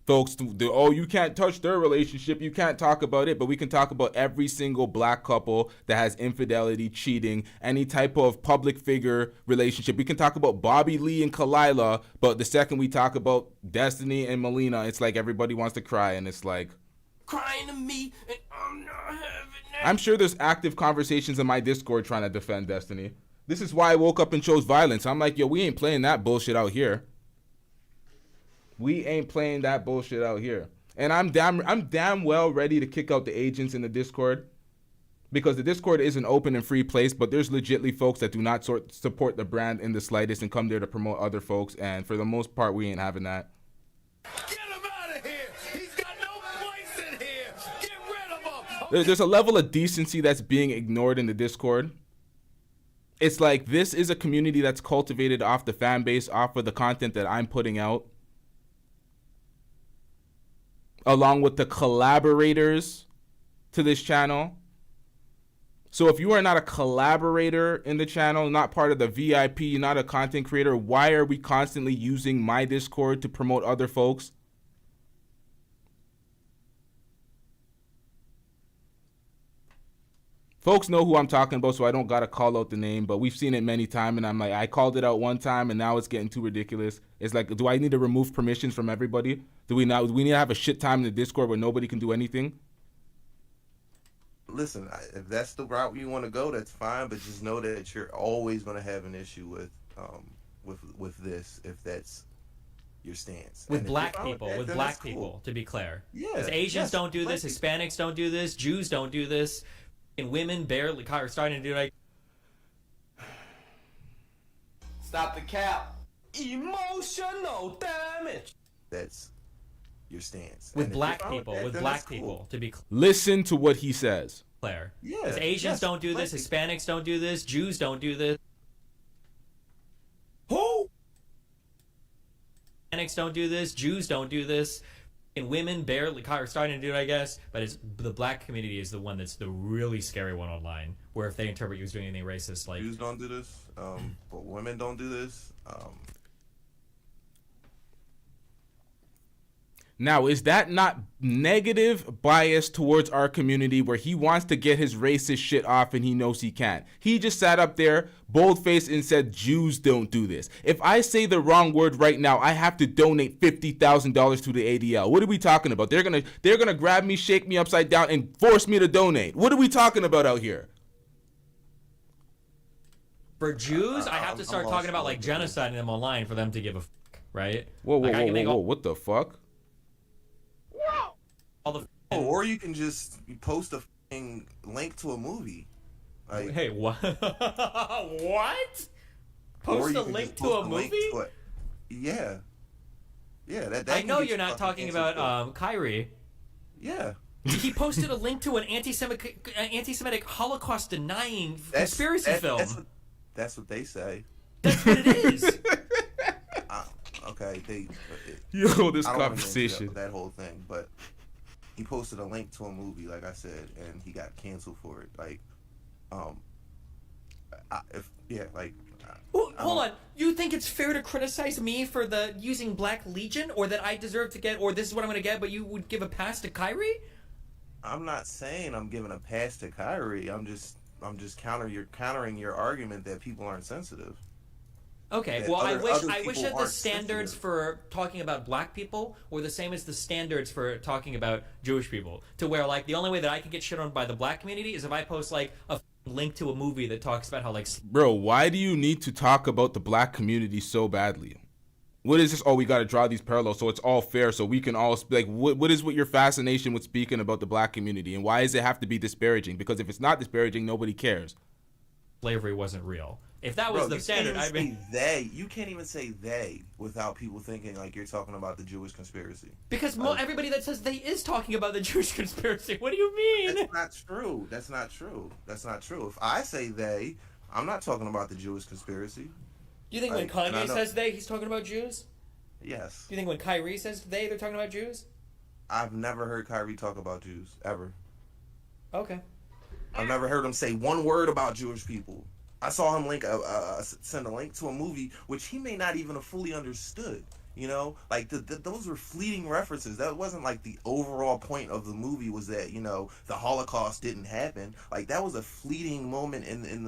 Folks, you can't touch their relationship, you can't talk about it, but we can talk about every single black couple that has infidelity, cheating, any type of public figure relationship. We can talk about Bobby Lee and Kalila, but the second we talk about Destiny and Melina, it's like everybody wants to cry, and it's like, crying to me, and I'm not having it. I'm sure there's active conversations in my Discord trying to defend Destiny. This is why I woke up and chose violence. I'm like, yo, we ain't playing that bullshit out here. We ain't playing that bullshit out here. And I'm damn well ready to kick out the agents in the Discord, because the Discord is an open and free place, but there's legitly folks that do not support the brand in the slightest and come there to promote other folks, and for the most part, we ain't having that. Get him out of here! He's got no place in here! Get rid of him! There's a level of decency that's being ignored in the Discord. It's like, this is a community that's cultivated off the fan base, off of the content that I'm putting out, along with the collaborators to this channel. So if you are not a collaborator in the channel, not part of the VIP, you're not a content creator, why are we constantly using my Discord to promote other folks? Folks know who I'm talking about, so I don't gotta call out the name, but we've seen it many times, and I'm like, I called it out one time, and now it's getting too ridiculous. It's like, do I need to remove permissions from everybody? Do we need to have a shit time in the Discord where nobody can do anything? Listen, if that's the route you want to go, that's fine, but just know that you're always going to have an issue with this if that's your stance. With black people, to be clear. Yeah. Because Asians don't do this, Hispanics don't do this, Jews don't do this, and women barely are starting to do it. Stop the cap. Emotional damage. That's your stance. With black people, to be clear. Listen to what he says. Claire. Yeah. Because Asians don't do this, Hispanics don't do this, Jews don't do this. Who? Hispanics don't do this, Jews don't do this, and women barely are starting to do it, I guess. But it's the black community is the one that's the really scary one online, where if they interpret you as doing anything racist, like Jews don't do this, but women don't do this. Now, is that not negative bias towards our community where he wants to get his racist shit off and he knows he can't? He just sat up there, bold-faced, and said, Jews don't do this. If I say the wrong word right now, I have to donate $50,000 to the ADL. What are we talking about? They're gonna grab me, shake me upside down, and force me to donate. What are we talking about out here? for Jews, I have to start talking about like genociding them online for them to give a fuck, right? Whoa, like, I can make all what the fuck? All the or you can just post a link to a movie. Like, hey, what? What? Post a link to a movie? Yeah. Yeah, that I know you're not talking about Kyrie. Yeah. He posted a link to an anti-Semitic Holocaust-denying conspiracy film. That's what they say. That's what it is. Okay, Yo, this I don't conversation. that whole thing, but he posted a link to a movie, like I said, and he got canceled for it. Like, Hold on. You think it's fair to criticize me for the using Black Legion, or that I deserve to get, or this is what I'm going to get, but you would give a pass to Kyrie? I'm not saying I'm giving a pass to Kyrie. I'm just countering your argument that people aren't sensitive. Okay, well, I wish that the standards for talking about black people were the same as the standards for talking about Jewish people. To where, like, the only way that I can get shit on by the black community is if I post, like, a link to a movie that talks about how, like... Bro, why do you need to talk about the black community so badly? What is this? Oh, we got to draw these parallels so it's all fair so we can all... Like, what is with your fascination with speaking about the black community? And why does it have to be disparaging? Because if it's not disparaging, nobody cares. slavery wasn't real. If that was Bro, the standard, I mean, you can't even say they without people thinking like you're talking about the Jewish conspiracy. because everybody that says they is talking about the Jewish conspiracy. What do you mean? That's not true. That's not true. That's not true. If I say they, I'm not talking about the Jewish conspiracy. Do you think when Kanye says they, he's talking about Jews? Yes. Do you think when Kyrie says they, they're talking about Jews? I've never heard Kyrie talk about Jews ever. Okay. I've never heard him say one word about Jewish people. I saw him send a link to a movie which he may not even have fully understood. You know, like those were fleeting references. That wasn't like the overall point of the movie was that, you know, the Holocaust didn't happen. Like that was a fleeting moment in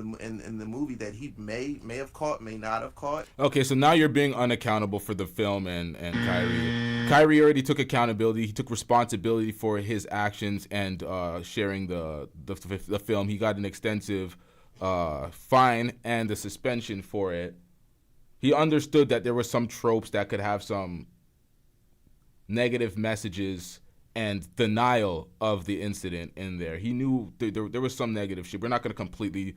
the movie that he may have caught, may not have caught. Okay, so now you're being unaccountable for the film and Kyrie. Kyrie already took accountability. He took responsibility for his actions and sharing the film. He got an extensive fine and a suspension for it. He understood that there were some tropes that could have some negative messages and denial of the incident in there. He knew there was some negative shit. We're not going to completely,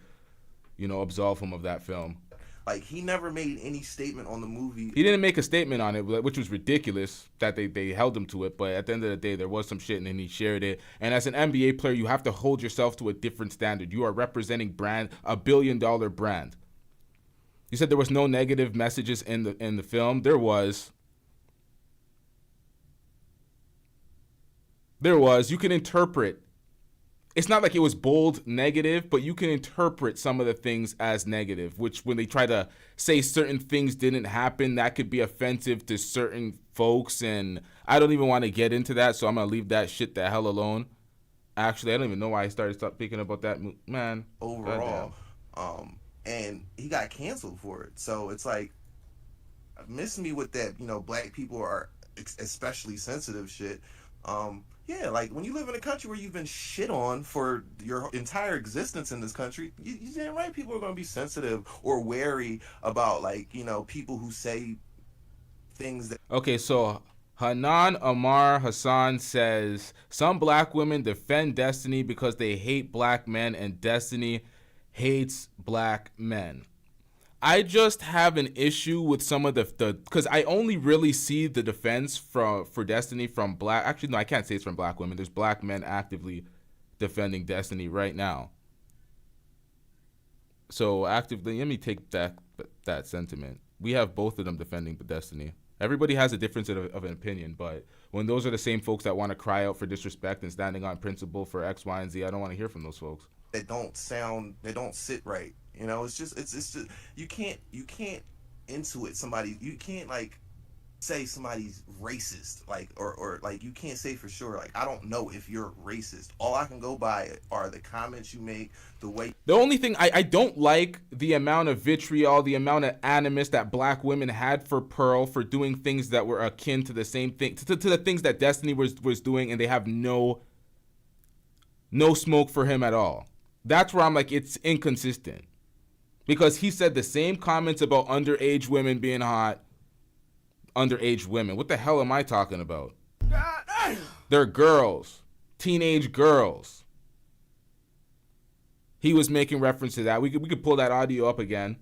absolve him of that film. Like, he never made any statement on the movie. He didn't make a statement on it, which was ridiculous that they held him to it. But at the end of the day, there was some shit, and then he shared it. And as an NBA player, you have to hold yourself to a different standard. You are representing a billion-dollar brand. You said there was no negative messages in the film. There was. You can interpret. It's not like it was bold negative, but you can interpret some of the things as negative, which when they try to say certain things didn't happen, that could be offensive to certain folks. And I don't even want to get into that, so I'm going to leave that shit the hell alone. Actually, I don't even know why I started thinking about that, man. Overall. And he got canceled for it. So it's like, miss me with that, black people are especially sensitive shit. Yeah, like when you live in a country where you've been shit on for your entire existence in this country, you damn right people are going to be sensitive or wary about, like, people who say things that... Okay, so Hanan Amar Hassan says, some black women defend Destiny because they hate black men and Destiny hates black men. I just have an issue with some of the because I only really see the defense for Destiny from black. Actually, no, I can't say it's from black women. There's black men actively defending Destiny right now. So actively, let me take that sentiment. We have both of them defending Destiny. Everybody has a difference of an opinion, but when those are the same folks that want to cry out for disrespect and standing on principle for X, Y, and Z, I don't want to hear from those folks. They don't sit right. It's just you can't intuit somebody. You can't like say somebody's racist, like or like you can't say for sure. Like, I don't know if you're racist. All I can go by are the comments you make, the way. The only thing I don't like the amount of vitriol, the amount of animus that black women had for Pearl for doing things that were akin to the same thing to the things that Destiny was doing, and they have no smoke for him at all. That's where I'm like, it's inconsistent. Because he said the same comments about underage women being hot. Underage women. What the hell am I talking about? They're girls. Teenage girls. He was making reference to that. We could pull that audio up again.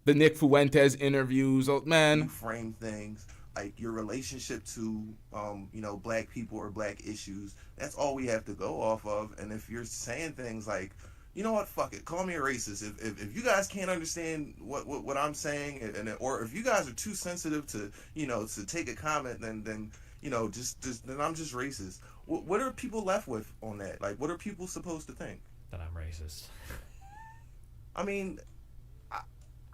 The Nick Fuentes interviews. Oh, man. You frame things. Like your relationship to, black people or black issues, that's all we have to go off of. And if you're saying things like, you know what, fuck it, call me a racist. If you guys can't understand what I'm saying, or if you guys are too sensitive to, to take a comment, then then I'm just racist. What are people left with on that? Like, what are people supposed to think? That I'm racist. I mean,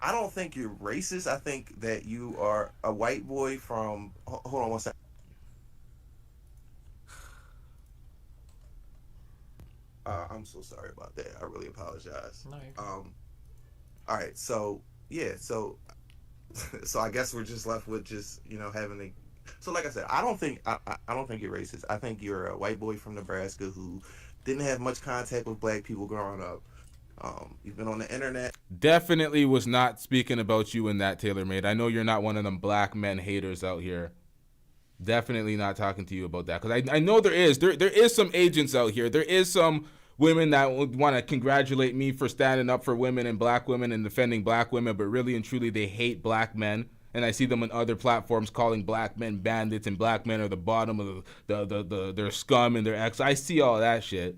I don't think you're racist. I think that you are a white boy from... Hold on one second. I'm so sorry about that. I really apologize. No, all right, so, yeah, so I guess we're just left with just, having a... So like I said, I don't think you're racist. I think you're a white boy from Nebraska who didn't have much contact with black people growing up. You've been on the internet. Definitely was not speaking about you in that, TaylorMade. I know you're not one of them black men haters out here. Definitely not talking to you about that, because I know there is some agents out here. There is some women that want to congratulate me for standing up for women and black women and defending black women, but really and truly they hate black men. And I see them on other platforms calling black men bandits and black men are the bottom of their scum and their ex. I see all that shit,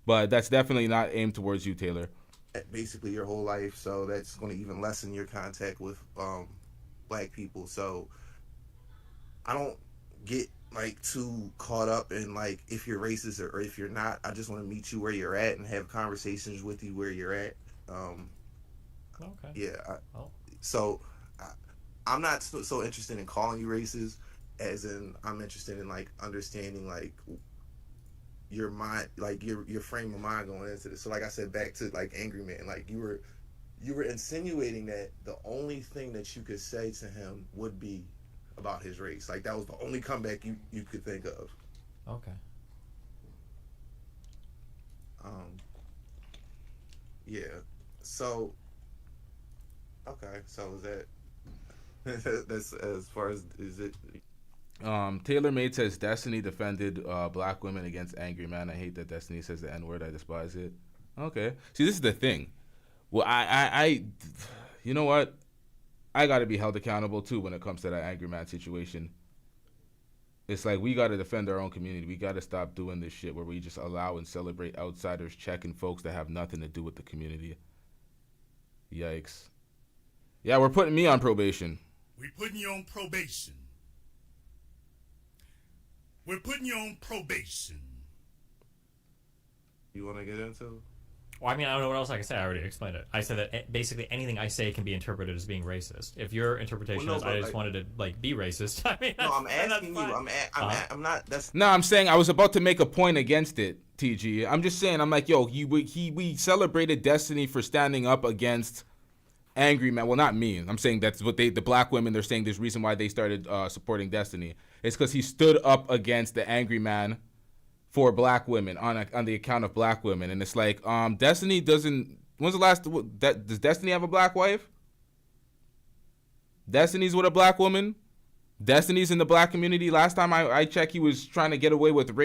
but that's definitely not aimed towards you, Taylor. Basically your whole life, so that's going to even lessen your contact with black people. So I don't get like too caught up in like if you're racist or if you're not. I just want to meet you where you're at and have conversations with you where you're at. Okay. Yeah. So I'm not so interested in calling you racist, as in I'm interested in like understanding like your mind, like your frame of mind going into this. So like I said, back to like Angry Man, like you were insinuating that the only thing that you could say to him would be about his race. Like that was the only comeback you could think of. Okay. Yeah. So okay. So is that that's as far as is it? Taylor Made says Destiny defended black women against Angry Man. I hate that Destiny says the N-word. I despise it. Okay. See, this is the thing. Well, I you know what? I got to be held accountable too when it comes to that Angry Man situation. It's like we got to defend our own community. We got to stop doing this shit where we just allow and celebrate outsiders checking folks that have nothing to do with the community. Yikes. Yeah, we're putting me on probation. We're putting you on probation. We're putting you on probation. You want to get into? Well, I mean, I don't know what else I can say. I already explained it. I said that basically anything I say can be interpreted as being racist. If your interpretation is I just wanted to like be racist, I mean, no, I'm asking you. I'm not. That's no. I'm saying I was about to make a point against it, TG. I'm just saying. I'm like, yo, we celebrated Destiny for standing up against Angry Man. Well, not me. I'm saying that's what the black women. They're saying there's reason why they started supporting Destiny. It's because he stood up against the Angry Man for black women on the account of black women, and it's like Destiny doesn't. When's the last? Does Destiny have a black wife? Destiny's with a black woman. Destiny's in the black community. Last time I checked, he was trying to get away with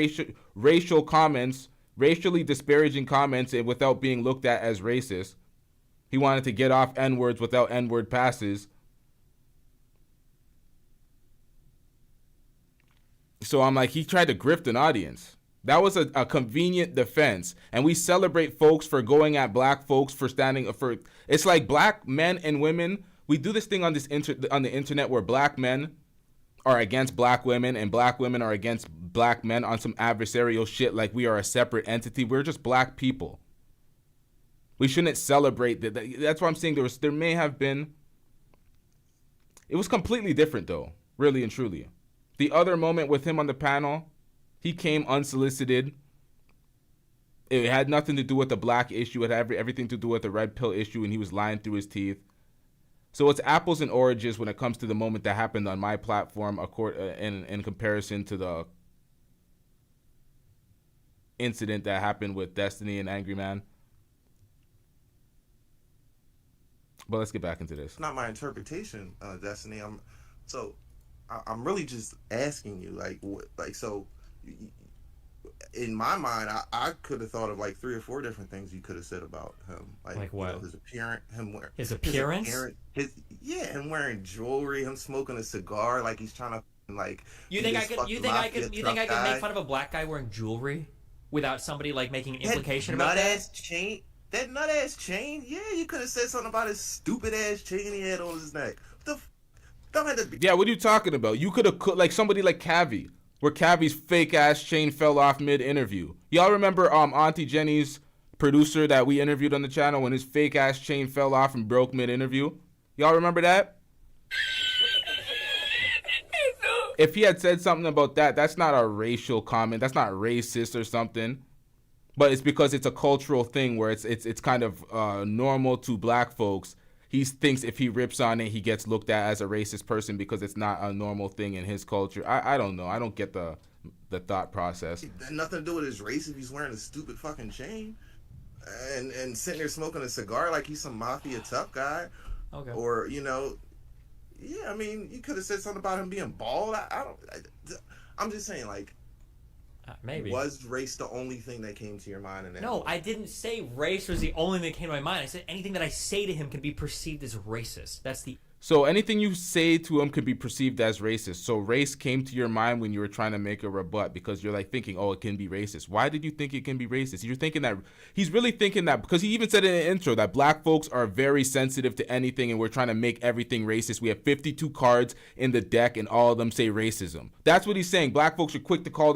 racial comments, racially disparaging comments, and without being looked at as racist. He wanted to get off N-words without N-word passes. So I'm like, he tried to grift an audience. That was a convenient defense. And we celebrate folks for going at black folks for standing for. It's like black men and women. We do this thing on on the internet where black men are against black women and black women are against black men on some adversarial shit. Like we are a separate entity. We're just black people. We shouldn't celebrate that. That's why I'm saying there may have been. It was completely different though, really and truly. The other moment with him on the panel, he came unsolicited. It had nothing to do with the black issue. It had everything to do with the red pill issue, and he was lying through his teeth. So it's apples and oranges when it comes to the moment that happened on my platform in comparison to the incident that happened with Destiny and Angry Man. But let's get back into this. It's not my interpretation, Destiny. I'm really just asking you, so in my mind, I could have thought of like 3 or 4 different things you could have said about him. Like what? You know, his appearance, his appearance? Him wearing jewelry, him smoking a cigar, like he's trying to like. You think I could make fun of a black guy wearing jewelry without somebody like making an implication about that? That nut ass chain? Yeah, you could have said something about his stupid ass chain he had on his neck. Yeah, what are you talking about? You could have like somebody like Cavi, where Cavi's fake ass chain fell off mid interview. Y'all remember Auntie Jenny's producer that we interviewed on the channel when his fake ass chain fell off and broke mid interview? Y'all remember that? If he had said something about that, that's not a racial comment. That's not racist or something. But it's because it's a cultural thing where it's kind of normal to black folks. He thinks if he rips on it, he gets looked at as a racist person because it's not a normal thing in his culture. I don't know. I don't get the thought process. It had nothing to do with his race if he's wearing a stupid fucking chain and sitting there smoking a cigar like he's some mafia tough guy. Okay. Or, yeah, I mean, you could have said something about him being bald. I'm just saying, like, Maybe. Was race the only thing that came to your mind in that No, moment? I didn't say race was the only thing that came to my mind. I said anything that I say to him can be perceived as racist. That's the... So anything you say to him could be perceived as racist. So race came to your mind when you were trying to make a rebut because you're like thinking, oh, it can be racist. Why did you think it can be racist? You're thinking that he's really thinking that because he even said in the intro that black folks are very sensitive to anything and we're trying to make everything racist. We have 52 cards in the deck and all of them say racism. That's what he's saying. Black folks are quick to play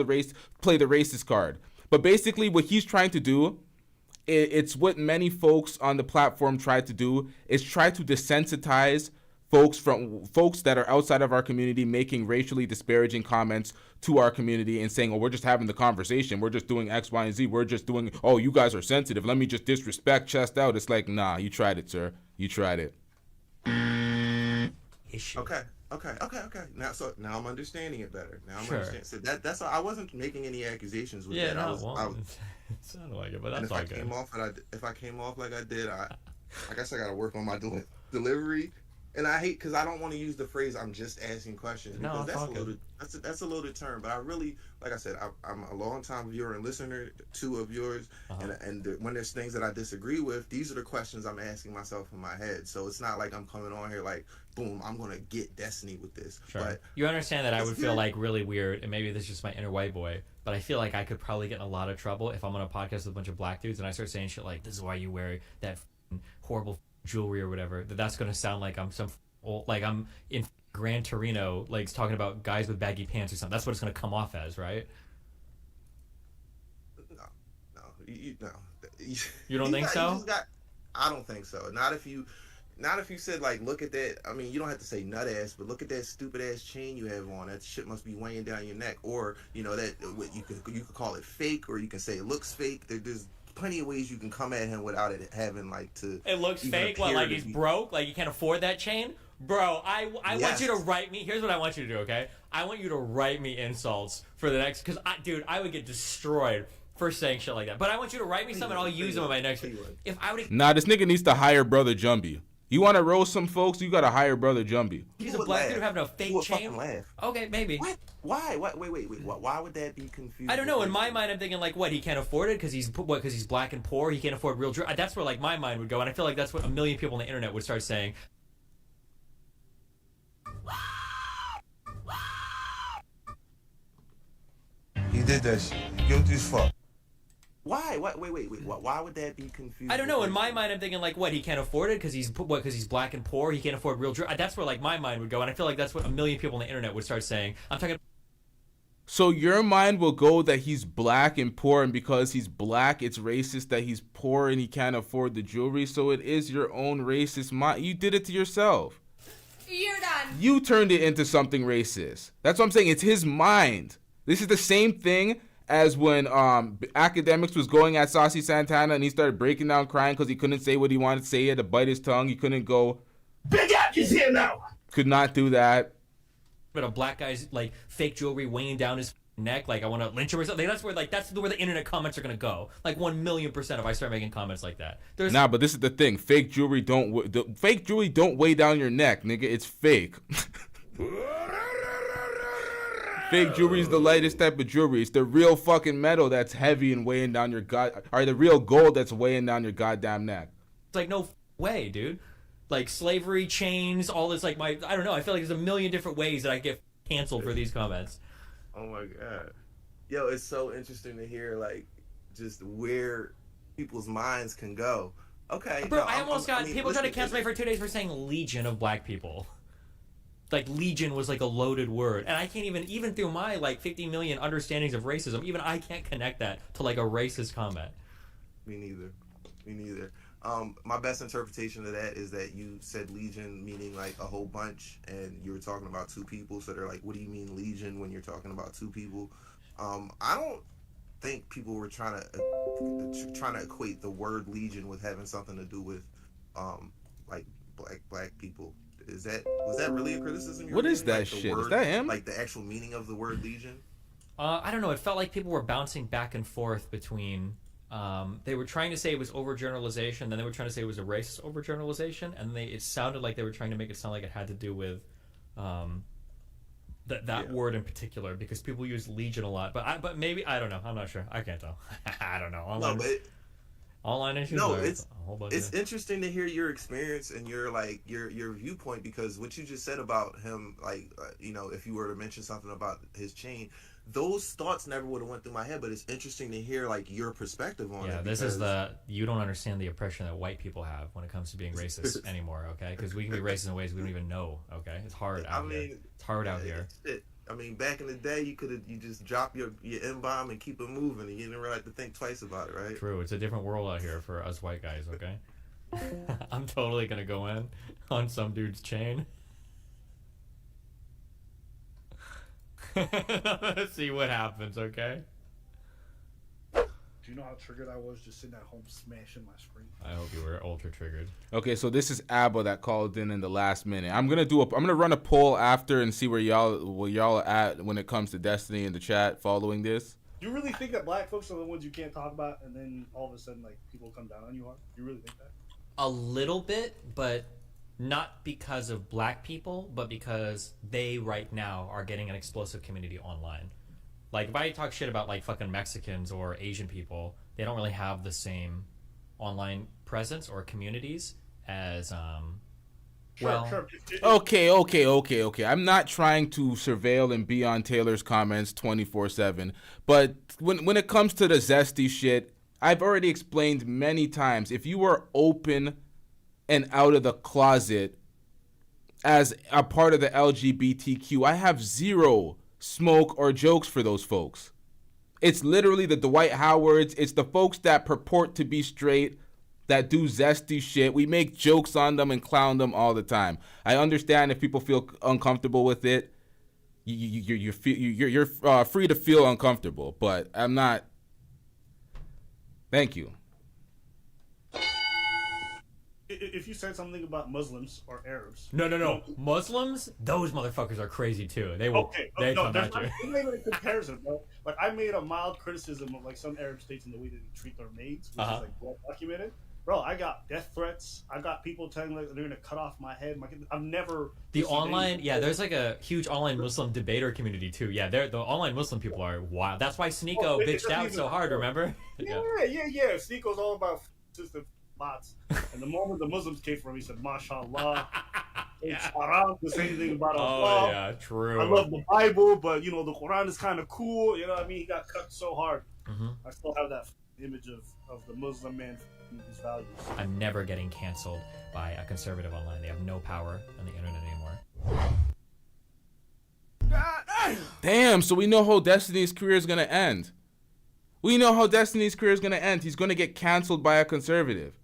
the racist card. But basically what he's trying to do, it's what many folks on the platform try to do, is try to desensitize folks that are outside of our community making racially disparaging comments to our community and saying, oh, we're just having the conversation. We're just doing X, Y, and Z. We're just doing, oh, you guys are sensitive. Let me just disrespect, chest out. It's like, nah, you tried it, sir. You tried it. Okay. Now I'm understanding it better. Now I'm Sure. understanding. So that's I wasn't making any accusations with Yeah, that. no, it sounded like it, but that's and all if I came off like I did, I guess I got to work on my delivery. And I hate because I don't want to use the phrase "I'm just asking questions" because that's a loaded term. But I really, like I said, I'm a long time viewer and listener of yours, and when there's things that I disagree with, these are the questions I'm asking myself in my head. So it's not like I'm coming on here like, boom, I'm gonna get Destiny with this. Sure. But You understand that I would feel like really weird, and maybe this is just my inner white boy, but I feel like I could probably get in a lot of trouble if I'm on a podcast with a bunch of black dudes and I start saying shit like, this is why you wear that horrible jewelry or whatever. That's going to sound like I'm like I'm in Gran Torino, like talking about guys with baggy pants or something. That's what it's going to come off as, right? No. You don't think so? I don't think so. Not if you said like, look at that. I mean, you don't have to say nut ass, but look at that stupid ass chain you have on. That shit must be weighing down your neck. Or that you could call it fake, or you can say it looks fake. There's plenty of ways you can come at him without it having like to. It looks fake. What, like he's broke? Like you can't afford that chain? Bro, I want you to write me. Here's what I want you to do, okay? I want you to write me insults for the next, because I would get destroyed for saying shit like that. But I want you to write me something. I'll use them in my next. If I would. Nah, this nigga needs to hire Brother Jumbie. You want to roast some folks? You got to hire Brother Jumbie. He's a black dude having a fake chain. Laugh. Okay, maybe. What? Why? What? Wait. Why would that be confusing? I don't know. In my mind, I'm thinking like, what? He can't afford it because he's black and poor. He can't afford real. That's where like my mind would go, and I feel like that's what a million people on the internet would start saying. He did that shit. Guilty as fuck. Why? What? Wait. Why would that be confusing? I don't know. In my mind, I'm thinking like, what? He can't afford it because he's black and poor. He can't afford real. That's where like my mind would go, and I feel like that's what a million people on the internet would start saying. I'm talking. So your mind will go that he's black and poor, and because he's black, it's racist that he's poor and he can't afford the jewelry. So it is your own racist mind. You did it to yourself. You're done. You turned it into something racist. That's what I'm saying. It's his mind. This is the same thing as when Academics was going at Saucy Santana and he started breaking down crying because he couldn't say what he wanted to say. He had to bite his tongue. He couldn't go. Big Ac's here now. Could not do that. But a black guy's like fake jewelry weighing down his neck, like I want to lynch him or something. That's where the internet comments are gonna go. Like 1,000,000% if I start making comments like that. Nah, but this is the thing. Fake jewelry don't weigh down your neck, nigga. It's fake. Fake jewelry is the lightest type of jewelry. It's the real fucking metal that's heavy and weighing down your or the real gold that's weighing down your goddamn neck. It's like no way, dude. Like slavery, chains, all this. Like I don't know. I feel like there's a million different ways that I get canceled for these comments. Oh my god, yo, it's so interesting to hear like just where people's minds can go. Okay, bro, I almost got people trying to cancel me for 2 days for saying legion of black people. Like legion was like a loaded word, and I can't even through my like 50 million understandings of racism, even I can't connect that to like a racist comment. Me neither. My best interpretation of that is that you said legion meaning like a whole bunch, and you were talking about two people, so they're like, what do you mean legion when you're talking about two people? I don't think people were trying to equate the word legion with having something to do with like black people. Was that really a criticism? What is that like shit? Word, is that him? Like the actual meaning of the word legion? I don't know. It felt like people were bouncing back and forth between. They were trying to say it was overgeneralization, then they were trying to say it was a racist overgeneralization, and it sounded like they were trying to make it sound like it had to do with that word in particular, because people use Legion a lot. But maybe I don't know. I'm not sure. I can't tell. I don't know. Online issues. No, are it's a whole bunch it's of... interesting to hear your experience and your your viewpoint, because what you just said about him, you know, if you were to mention something about his chain, those thoughts never would have went through my head. But it's interesting to hear like your perspective on it. Yeah, this is you don't understand the oppression that white people have when it comes to being racist anymore. Okay, because we can be racist in ways we don't even know. Okay, it's hard out here. It's hard out here. I mean, back in the day, you just drop your N-bomb and keep it moving, and you didn't really have to think twice about it, right? True. It's a different world out here for us white guys. Okay, I'm totally gonna go in on some dude's chain. Let's see what happens. Okay. Do you know how triggered I was just sitting at home smashing my screen? I hope you were ultra triggered. Okay, so this is Abba that called in the last minute. I'm gonna run a poll after and see where y'all are at when it comes to Destiny in the chat following this. Do you really think that black folks are the ones you can't talk about, and then all of a sudden like people come down on you hard? Do you really think that? A little bit, but not because of black people, but because they right now are getting an explosive community online. Like, if I talk shit about, like, fucking Mexicans or Asian people, they don't really have the same online presence or communities as, Okay. I'm not trying to surveil and be on Taylor's comments 24/7, but when it comes to the zesty shit, I've already explained many times, if you are open and out of the closet as a part of the LGBTQ, I have zero smoke or jokes for those folks. It's literally the Dwight Howards. It's the folks that purport to be straight, that do zesty shit. We make jokes on them and clown them all the time. I understand if people feel uncomfortable with it. You're free to feel uncomfortable, but I'm not. Thank you. If you said something about Muslims or Arabs, No. Muslims, those motherfuckers are crazy too. They will. They come at you. I'm not even a comparison, bro. Like, I made a mild criticism of like some Arab states and the way that they treat their maids, which is like well documented. Bro, I got death threats. I got people telling like they're gonna cut off my head. I've never. The online, there's like a huge online Muslim debater community too. Yeah, the online Muslim people are wild. That's why Sneeko bitched out so hard. Remember? Yeah. Sneeko's all about system bots. And the moment the Muslims came from, he said, "Mashallah." It's haram to say anything about Allah. Oh yeah, true. I love the Bible, but you know the Quran is kind of cool. You know what I mean? He got cut so hard. I still have that image of the Muslim man and his values. I'm never getting canceled by a conservative online. They have no power on the internet anymore. Damn, so we know how Destiny's career is gonna end. He's gonna get canceled by a conservative.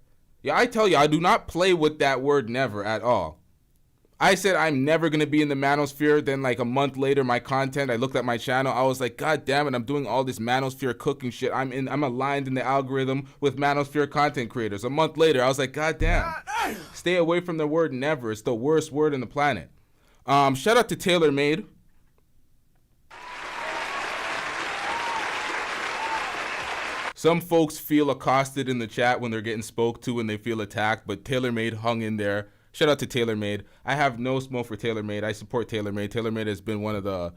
Yeah, I tell you, I do not play with that word never at all. I said I'm never going to be in the manosphere. Then like a month later, my content, I looked at my channel. I was like, God damn it, I'm doing all this manosphere cooking shit. I'm aligned in the algorithm with manosphere content creators. A month later, I was like, God damn, stay away from the word never. It's the worst word on the planet. Shout out to TaylorMade. Some folks feel accosted in the chat when they're getting spoke to and they feel attacked, but TaylorMade hung in there. Shout out to TaylorMade. I have no smoke for TaylorMade. I support TaylorMade. TaylorMade has been one of the,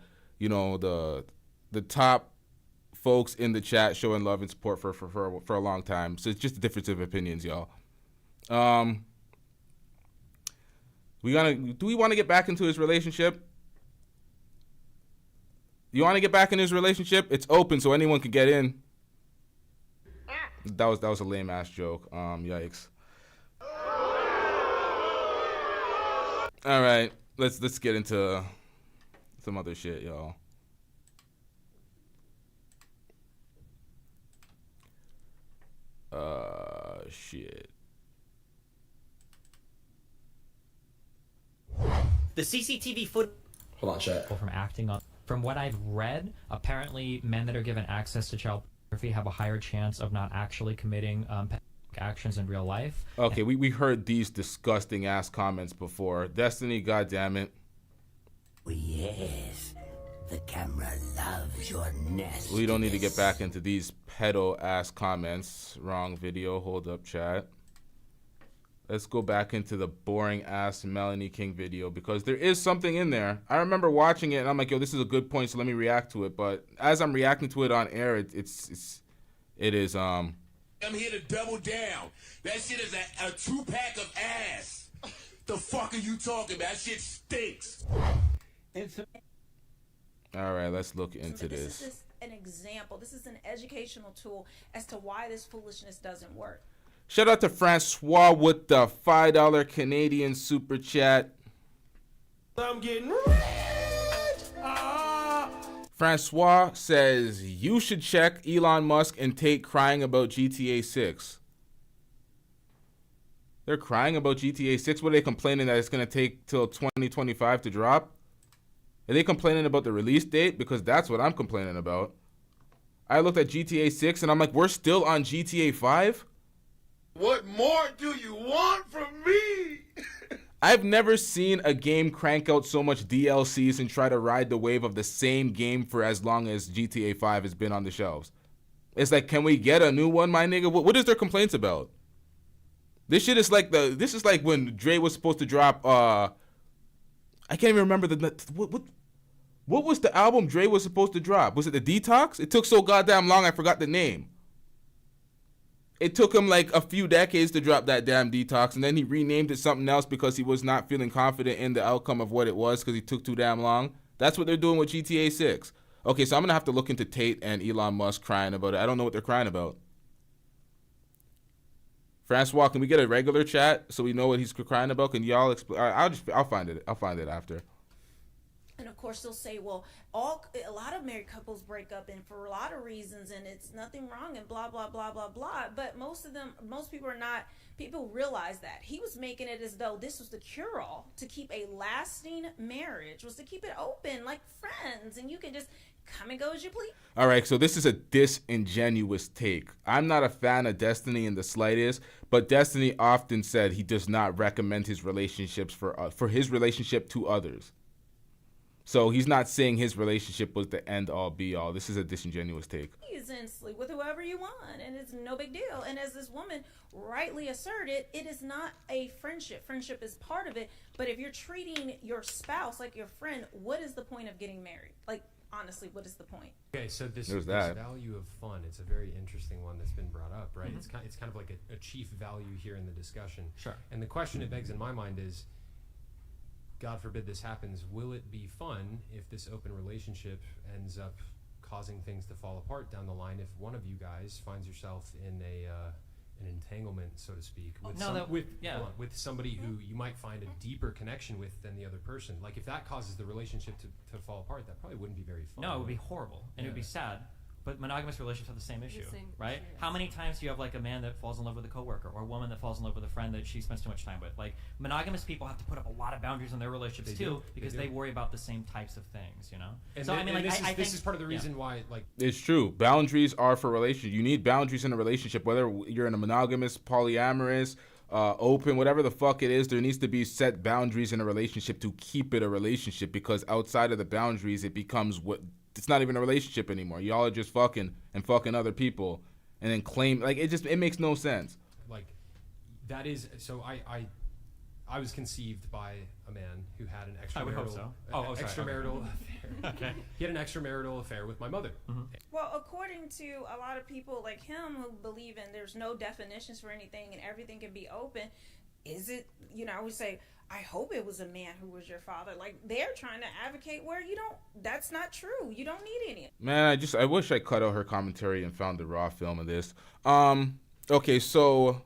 the top folks in the chat showing love and support for a long time. So it's just a difference of opinions, y'all. Do we want to get back into his relationship? You want to get back in his relationship? It's open so anyone can get in. That was a lame ass joke. Yikes. All right, let's get into some other shit, y'all. Shit. The CCTV footage. Hold on, chat. From acting on. From what I've read, apparently men that are given access to child pornography have a higher chance of not actually committing actions in real life. Okay, we heard these disgusting ass comments before. Destiny, goddammit. Oh, yes, the camera loves your nest. We don't need to get back into these pedo ass comments. Wrong video. Hold up, chat. Let's go back into the boring ass Melanie King video because there is something in there. I remember watching it and I'm like, yo, this is a good point, so let me react to it. But as I'm reacting to it on air, it is I'm here to double down. That shit is a 2-pack of ass. The fuck are you talking about? That shit stinks. All right, let's look into This this. is just an example. This is an educational tool as to why this foolishness doesn't work. Shout out to Francois with the $5 Canadian super chat. I'm getting rich. Francois says you should check Elon Musk and Tate crying about GTA 6. They're crying about GTA 6. What are they complaining that it's going to take till 2025 to drop? Are they complaining about the release date? Because that's what I'm complaining about. I looked at GTA 6 and I'm like, we're still on GTA 5? What more do you want from me? I've never seen a game crank out so much DLCs and try to ride the wave of the same game for as long as GTA 5 has been on the shelves. It's like, can we get a new one, my nigga? What is their complaints about? This shit is like this is like when Dre was supposed to drop I can't even remember what was the album Dre was supposed to drop? Was it the Detox? It took so goddamn long I forgot the name. It took him like a few decades to drop that damn Detox, and then he renamed it something else because he was not feeling confident in the outcome of what it was because he took too damn long. That's what they're doing with GTA 6. Okay, so I'm going to have to look into Tate and Elon Musk crying about it. I don't know what they're crying about. Francois, can we get a regular chat so we know what he's crying about? Can y'all explain? I'll find it. I'll find it after. And of course they'll say, well, a lot of married couples break up and for a lot of reasons and it's nothing wrong and blah blah blah blah blah. But most people realize that he was making it as though this was the cure-all to keep a lasting marriage, was to keep it open like friends and you can just come and go as you please. All right, so this is a disingenuous take. I'm not a fan of Destiny in the slightest, but Destiny often said he does not recommend his relationships for his relationship to others. So he's not saying his relationship was the end all be all. This is a disingenuous take. And sleep with whoever you want, and it's no big deal. And as this woman rightly asserted, it is not a friendship. Friendship is part of it, but if you're treating your spouse like your friend, what is the point of getting married? Like, honestly, what is the point? Okay, so this that. value of fun, it's a very interesting one that's been brought up, right? Mm-hmm. It's kind of like a chief value here in the discussion. Sure. And the question it begs in my mind is, God forbid this happens, will it be fun if this open relationship ends up causing things to fall apart down the line if one of you guys finds yourself in an entanglement, so to speak, with somebody who you might find a deeper connection with than the other person? Like, if that causes the relationship to fall apart, that probably wouldn't be very fun. No, it would be horrible, and it would be sad. But monogamous relationships have the same issue, right? issue, yes. How many times do you have like a man that falls in love with a coworker or a woman that falls in love with a friend that she spends too much time with? Like, monogamous people have to put up a lot of boundaries in their relationships too because they worry about the same types of things, you know? And so, I mean, like, this is part of the reason why, like... It's true. Boundaries are for relationships. You need boundaries in a relationship, whether you're in a monogamous, polyamorous, open, whatever the fuck it is, there needs to be set boundaries in a relationship to keep it a relationship, because outside of the boundaries, it becomes it's not even a relationship anymore. Y'all are just fucking other people and then claim, like, it makes no sense. Like, that is, so I was conceived by a man who had an extramarital, I would hope so. Extramarital affair. Okay. He had an extramarital affair with my mother. Mm-hmm. Well, according to a lot of people like him who believe in there's no definitions for anything and everything can be open, is it, I would say, I hope it was a man who was your father. Like, they're trying to advocate where that's not true. You don't need any. Man, I wish I cut out her commentary and found the raw film of this. Okay, so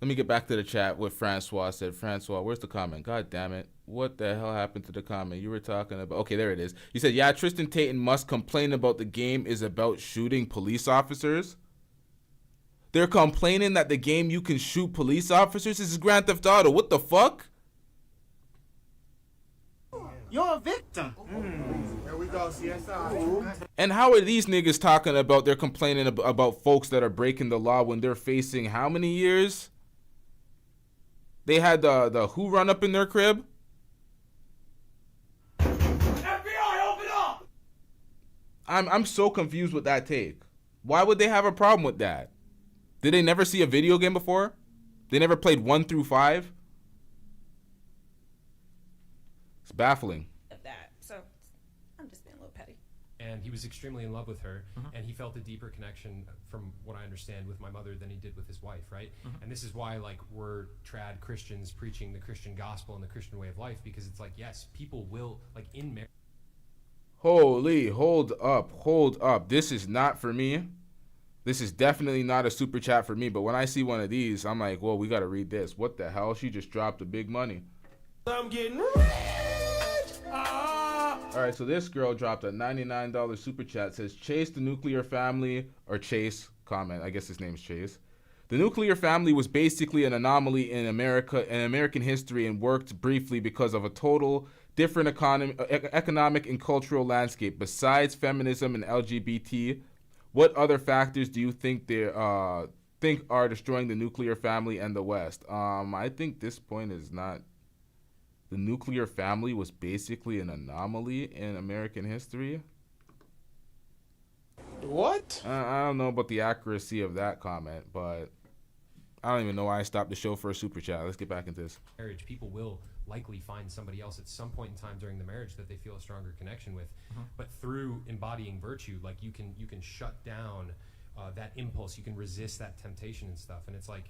let me get back to the chat. What Francois said. Francois, where's the comment? God damn it. What the hell happened to the comment? You were talking about... Okay, there it is. He said, yeah, Tristan Tate and Musk complain about the game is about shooting police officers. They're complaining that the game you can shoot police officers. This is Grand Theft Auto. What the fuck? You're a victim. There we go, CSI. And how are these niggas talking about they're complaining about folks that are breaking the law when they're facing how many years? They had the who run up in their crib? FBI, open up! I'm so confused with that take. Why would they have a problem with that? Did they never see a video game before? They never played 1 through 5. It's baffling. Of that. So I'm just being a little petty. And he was extremely in love with her, and he felt a deeper connection, from what I understand, with my mother than he did with his wife, right? And this is why, like, we're trad Christians preaching the Christian gospel and the Christian way of life, because it's like, yes, people will, like, in marriage. Holy, hold up. This is not for me. This is definitely not a super chat for me, but when I see one of these, I'm like, whoa, we got to read this. What the hell? She just dropped the big money. I'm getting rich. All right, so this girl dropped a $99 super chat. Says, Chase the nuclear family, or Chase, comment. I guess his name's Chase. The nuclear family was basically an anomaly in American history, and worked briefly because of a total different economic and cultural landscape. Besides feminism and LGBT, what other factors do you think are destroying the nuclear family and the West? I think this point is not. The nuclear family was basically an anomaly in American history. What? I don't know about the accuracy of that comment, but I don't even know why I stopped the show for a super chat. Let's get back into this. Marriage, people will likely find somebody else at some point in time during the marriage that they feel a stronger connection with. But through embodying virtue, like, you can shut down that impulse. You can resist that temptation and stuff. And it's like,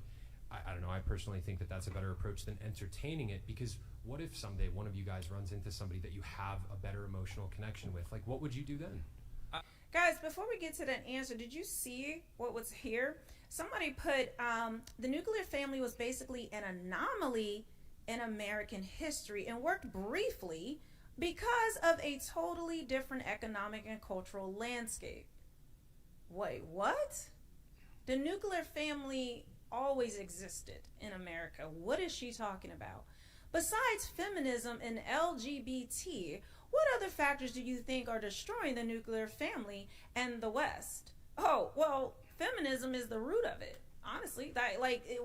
I don't know, I personally think that that's a better approach than entertaining it, because what if someday one of you guys runs into somebody that you have a better emotional connection with? Like, what would you do then? Guys, before we get to that answer, did you see what was here? Somebody put the nuclear family was basically an anomaly in American history and worked briefly because of a totally different economic and cultural landscape. Wait, what? The nuclear family always existed in America. What is she talking about? Besides feminism and LGBT, what other factors do you think are destroying the nuclear family and the West? Oh, well, feminism is the root of it. Honestly,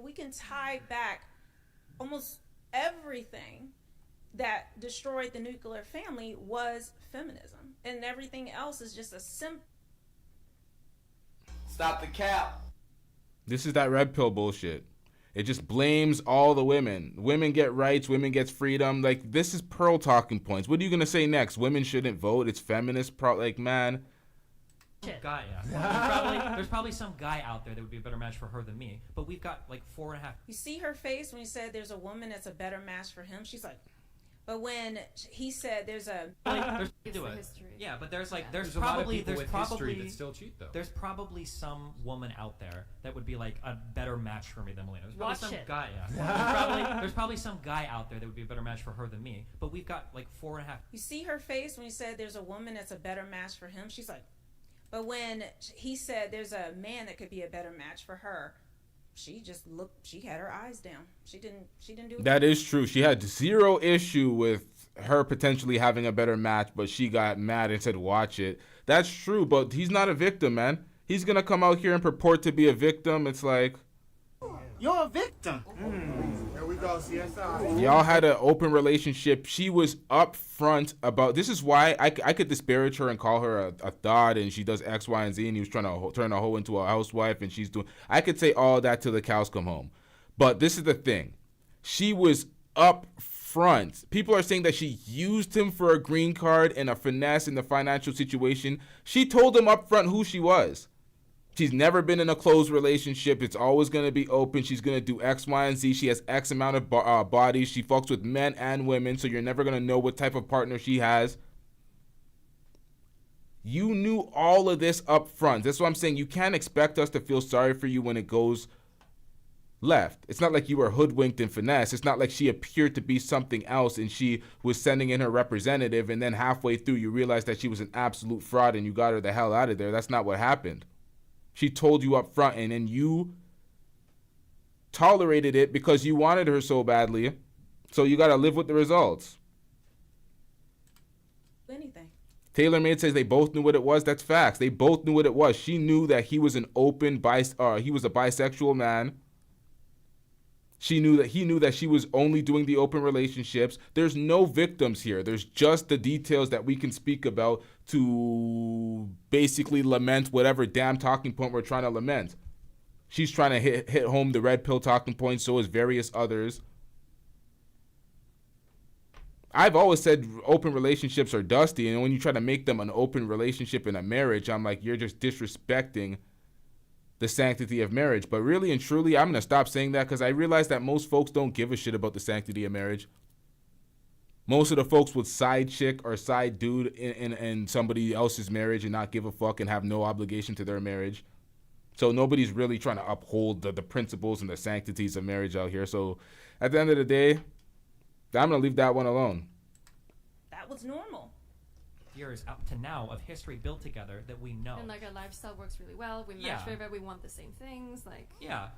we can tie back almost everything that destroyed the nuclear family was feminism, and everything else is just a Stop the cap. This is that red pill bullshit. It just blames all the women. Women get rights, women gets freedom. Like, this is Pearl talking points. What are you going to say next? Women shouldn't vote. It's feminist. Like, man. Guy, yeah. There's probably some guy out there that would be a better match for her than me, but we've got like 4.5. You see her face when he said there's a woman that's a better match for him? She's like, but when he said there's a... Yeah, but there's There's probably a lot of people with history that still cheat, though. There's probably some woman out there that would be like a better match for me than Melina. There's probably some guy, yeah. There's probably some guy out there that would be a better match for her than me, but we've got like 4.5. You see her face when he said there's a woman that's a better match for him? She's like, but when he said there's a man that could be a better match for her, she just looked, she had her eyes down. She didn't do it. That is true. She had zero issue with her potentially having a better match, but she got mad and said, watch it. That's true, but he's not a victim, man. He's going to come out here and purport to be a victim. It's like... You're a victim. Here we go, CSI. Y'all had an open relationship. She was upfront about... This is why I could disparage her and call her a thought, and she does X, Y, and Z, and he was trying to turn a hoe into a housewife, and she's doing... I could say all that till the cows come home. But this is the thing. She was upfront. People are saying that she used him for a green card and a finesse in the financial situation. She told him upfront who she was. She's never been in a closed relationship. It's always going to be open. She's going to do X, Y, and Z. She has X amount of bodies. She fucks with men and women, so you're never going to know what type of partner she has. You knew all of this up front. That's what I'm saying. You can't expect us to feel sorry for you when it goes left. It's not like you were hoodwinked and finesse. It's not like she appeared to be something else and she was sending in her representative, and then halfway through you realized that she was an absolute fraud and you got her the hell out of there. That's not what happened. She told you up front, and then you tolerated it because you wanted her so badly. So you got to live with the results. Anything. TaylorMade says they both knew what it was. That's facts. They both knew what it was. She knew that he was an open he was a bisexual man. She knew that he knew that she was only doing the open relationships. There's no victims here. There's just the details that we can speak about to basically lament whatever damn talking point we're trying to lament. She's trying to hit home the red pill talking points. So is various others. I've always said open relationships are dusty, and when you try to make them an open relationship in a marriage, I'm like, you're just disrespecting the sanctity of marriage. But really and truly, I'm going to stop saying that because I realize that most folks don't give a shit about the sanctity of marriage. Most of the folks would side chick or side dude in somebody else's marriage and not give a fuck and have no obligation to their marriage. So nobody's really trying to uphold the principles and the sanctities of marriage out here. So at the end of the day, I'm going to leave that one alone. That was normal. Years up to now of history built together that we know. And like our lifestyle works really well. We match very well. We want the same things. Like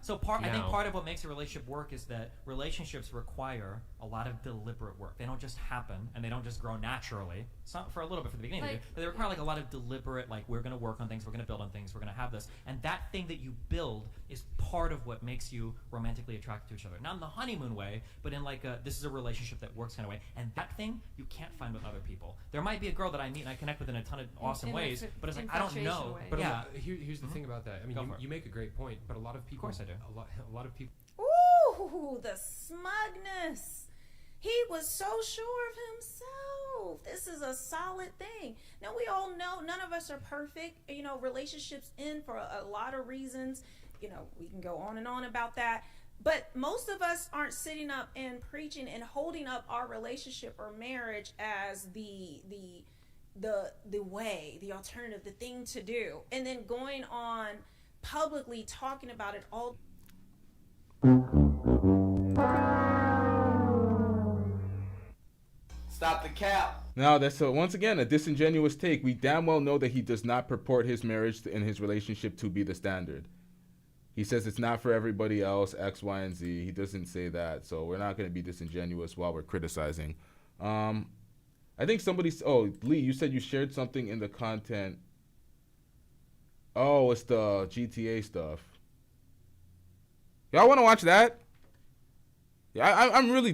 So I think part of what makes a relationship work is that relationships require a lot of deliberate work. They don't just happen and they don't just grow naturally. It's not for a little bit for the beginning, but they require like a lot of deliberate, like we're going to work on things, we're going to build on things, we're going to have this, and that thing that you build is part of what makes you romantically attracted to each other. Not in the honeymoon way, but in like this is a relationship that works kind of way. And that thing you can't find with other people. There might be a girl that I meet and I connect with in a ton of awesome ways, but it's like I don't know. But here's the thing about that. I mean, you make a great point, but a lot of people. Of course I do. A lot of people. Ooh, the smugness. He was so sure of himself. This is a solid thing. Now, we all know none of us are perfect. You know, relationships end for a lot of reasons. You know, we can go on and on about that. But most of us aren't sitting up and preaching and holding up our relationship or marriage as the way, the alternative, the thing to do. And then going on publicly talking about it all. Stop the cap. Now, that's once again a disingenuous take. We damn well know that he does not purport his marriage and his relationship to be the standard. He says it's not for everybody else, X, Y, and Z. He doesn't say that, so we're not going to be disingenuous while we're criticizing. I think Lee, you said you shared something in the content. Oh, it's the GTA stuff. Y'all want to watch that? Yeah, I don't really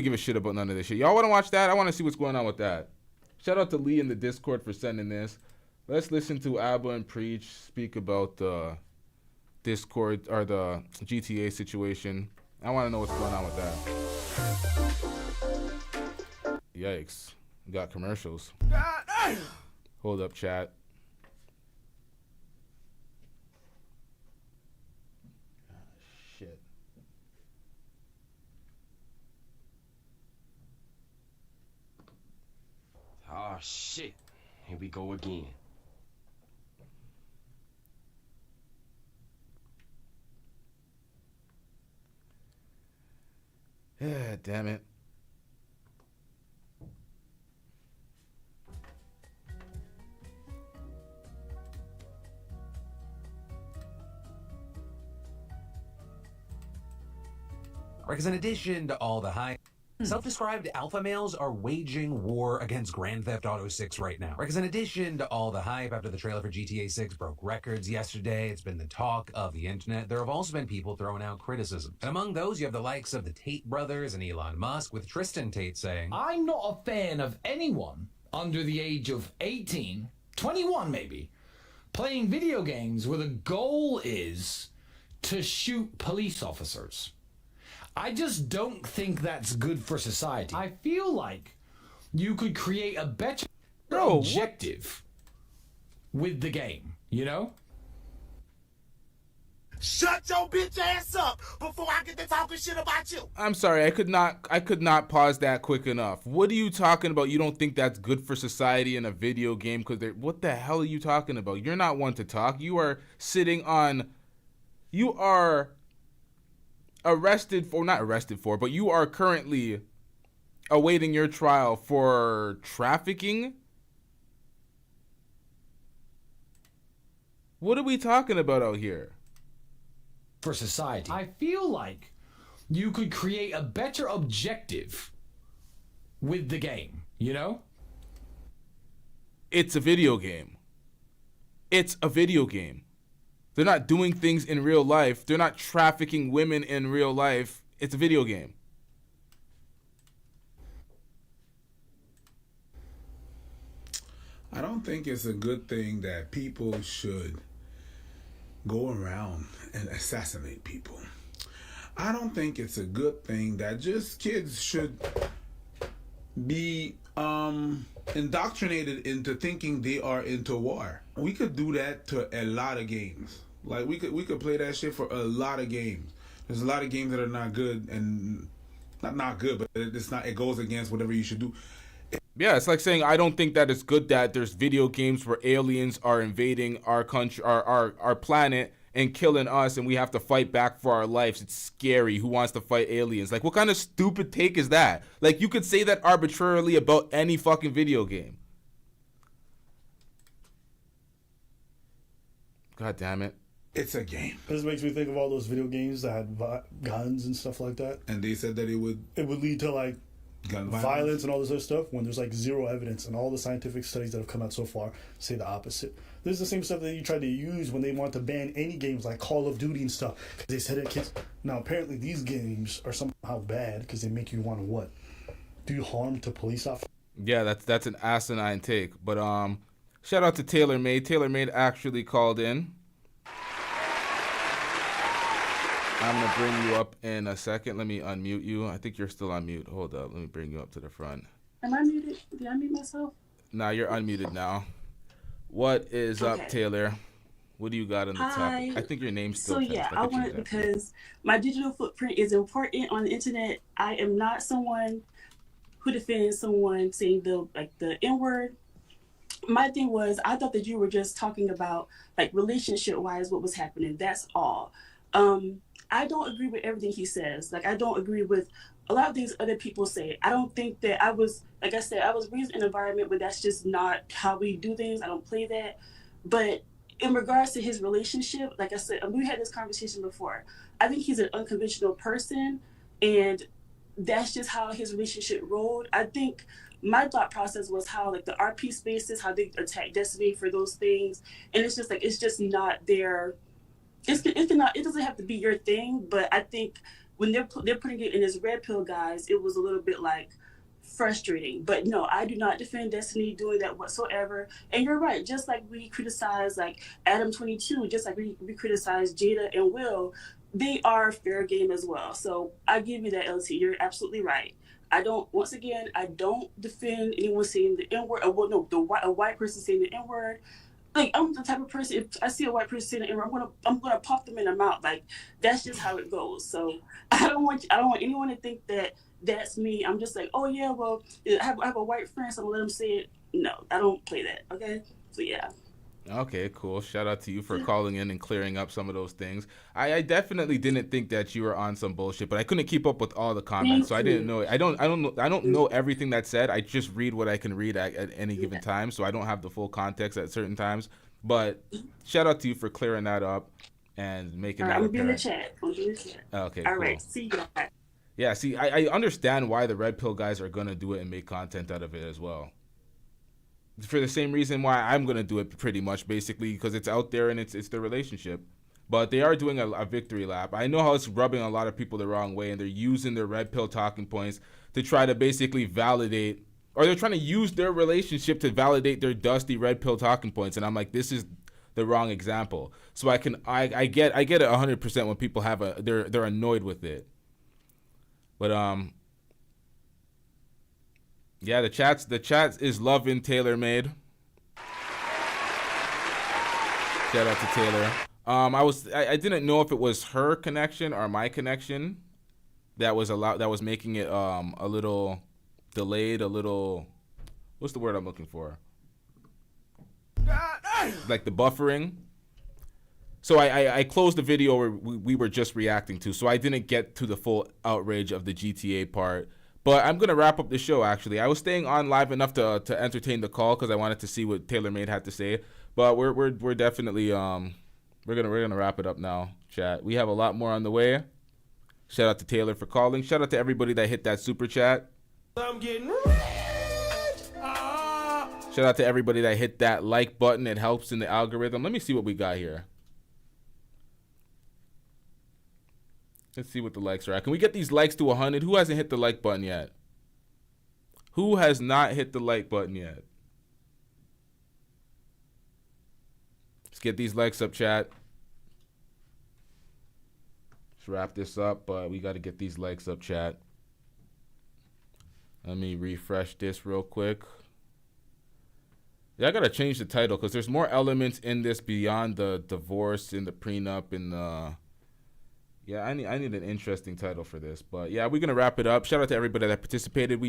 give a shit about none of this shit. Y'all want to watch that? I want to see what's going on with that. Shout out to Lee in the Discord for sending this. Let's listen to Abba and Preach speak about the Discord or the GTA situation. I want to know what's going on with that. Yikes. We got commercials. Hold up, chat. Shit. Oh, shit. Here we go again. Yeah, damn it. Because in addition to all the hype, self-described alpha males are waging war against Grand Theft Auto 6 right now. Because in addition to all the hype after the trailer for GTA 6 broke records yesterday, it's been the talk of the internet, there have also been people throwing out criticism. And among those, you have the likes of the Tate brothers and Elon Musk, with Tristan Tate saying, I'm not a fan of anyone under the age of 18, 21 maybe, playing video games where the goal is to shoot police officers. I just don't think that's good for society. I feel like you could create a better objective with the game, you know? Shut your bitch ass up before I get to talking shit about you. I'm sorry, I could not pause that quick enough. What are you talking about? You don't think that's good for society in a video game? What the hell are you talking about? You're not one to talk. You are but you are currently awaiting your trial for trafficking? What are we talking about out here? For society. I feel like you could create a better objective with the game, you know? It's a video game. It's a video game. They're not doing things in real life. They're not trafficking women in real life. It's a video game. I don't think it's a good thing that people should go around and assassinate people. I don't think it's a good thing that just kids should be indoctrinated into thinking they are into war. We could do that to a lot of games. Like we could play that shit for a lot of games. There's a lot of games that are not good and not good, but it's not. It goes against whatever you should do. Yeah, it's like saying I don't think that it's good that there's video games where aliens are invading our country, our planet, and killing us, and we have to fight back for our lives. It's scary. Who wants to fight aliens? Like, what kind of stupid take is that? Like, you could say that arbitrarily about any fucking video game. God damn it. It's a game. This makes me think of all those video games that had guns and stuff like that. And they said that it would lead to like gun violence and all this other stuff when there's like zero evidence, and all the scientific studies that have come out so far say the opposite. This is the same stuff that you tried to use when they want to ban any games like Call of Duty and stuff, because they said it kids. Now apparently these games are somehow bad because they make you want to what? Do harm to police officers? Yeah, that's an asinine take. But shout out to TaylorMade. TaylorMade actually called in. I'm going to bring you up in a second. Let me unmute you. I think you're still on mute. Hold up. Let me bring you up to the front. Am I muted? Did I mute myself? Nah, you're unmuted now. What is up, Taylor? What do you got on the topic? I think your name's still I wanted because my digital footprint is important on the internet. I am not someone who defends someone saying the N-word. My thing was, I thought that you were just talking about like relationship-wise what was happening. That's all. I don't agree with everything he says. Like, I don't agree with a lot of things other people say. I don't think that I was raised in an environment where that's just not how we do things. I don't play that. But in regards to his relationship, like I said, we had this conversation before. I think he's an unconventional person, and that's just how his relationship rolled. I think my thought process was how like the RP spaces, how they attack Destiny for those things. And it's just not their... It doesn't have to be your thing, but I think when they're putting it in as red pill guys, it was a little bit like frustrating. But no, I do not defend Destiny doing that whatsoever. And you're right, just like we criticize like Adam 22, just like we criticize Jada and Will, they are fair game as well. So I give you that, LT. You're absolutely right. I don't defend anyone saying the N-word. A white person saying the N-word. Like, I'm the type of person, if I see a white person in the N-word, I'm gonna pop them in the mouth. Like, that's just how it goes. So I don't want anyone to think that that's me. I'm just like, oh yeah, well, I have a white friend, so I'm gonna let them say it. No, I don't play that. Okay, so yeah. Okay, cool. Shout out to you for calling in and clearing up some of those things. I definitely didn't think that you were on some bullshit, but I couldn't keep up with all the comments, so I didn't know. I don't know everything that's said. I just read what I can read at any given time, so I don't have the full context at certain times. But shout out to you for clearing that up and making that apparent. I'm in the chat. Okay, all cool. right. See you guys. Yeah, see, I understand why the red pill guys are gonna do it and make content out of it as well. For the same reason why I'm going to do it pretty much, basically, because it's out there and it's their relationship. But they are doing a victory lap. I know how it's rubbing a lot of people the wrong way, and they're using their red pill talking points to try to basically validate, or they're trying to use their relationship to validate their dusty red pill talking points. And I'm like, this is the wrong example. So I get it 100% when people have they're annoyed with it. But yeah, the chat is loving TaylorMade. Shout out to Taylor. I didn't know if it was her connection or my connection that was making it a little delayed, what's the word I'm looking for? Like the buffering. So I closed the video where we were just reacting to, so I didn't get to the full outrage of the GTA part. But I'm gonna wrap up the show. Actually, I was staying on live enough to entertain the call because I wanted to see what TaylorMade had to say. But we're definitely we're gonna wrap it up now, chat. We have a lot more on the way. Shout out to Taylor for calling. Shout out to everybody that hit that super chat. I'm getting Shout out to everybody that hit that like button. It helps in the algorithm. Let me see what we got here. Let's see what the likes are at. Can we get these likes to 100? Who hasn't hit the like button yet? Who has not hit the like button yet? Let's get these likes up, chat. Let's wrap this up, but we got to get these likes up, chat. Let me refresh this real quick. Yeah, I got to change the title because there's more elements in this beyond the divorce and the prenup and the... Yeah, I need an interesting title for this. But yeah, we're going to wrap it up. Shout out to everybody that participated.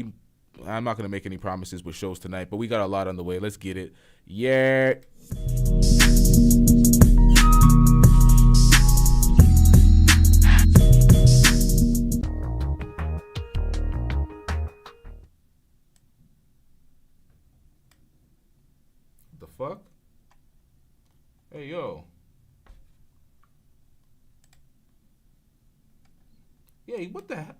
I'm not going to make any promises with shows tonight, but we got a lot on the way. Let's get it. Yeah. The fuck? Hey, yo. Yeah, what the heck?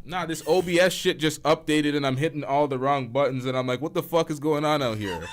Nah, this OBS shit just updated and I'm hitting all the wrong buttons and I'm like, what the fuck is going on out here?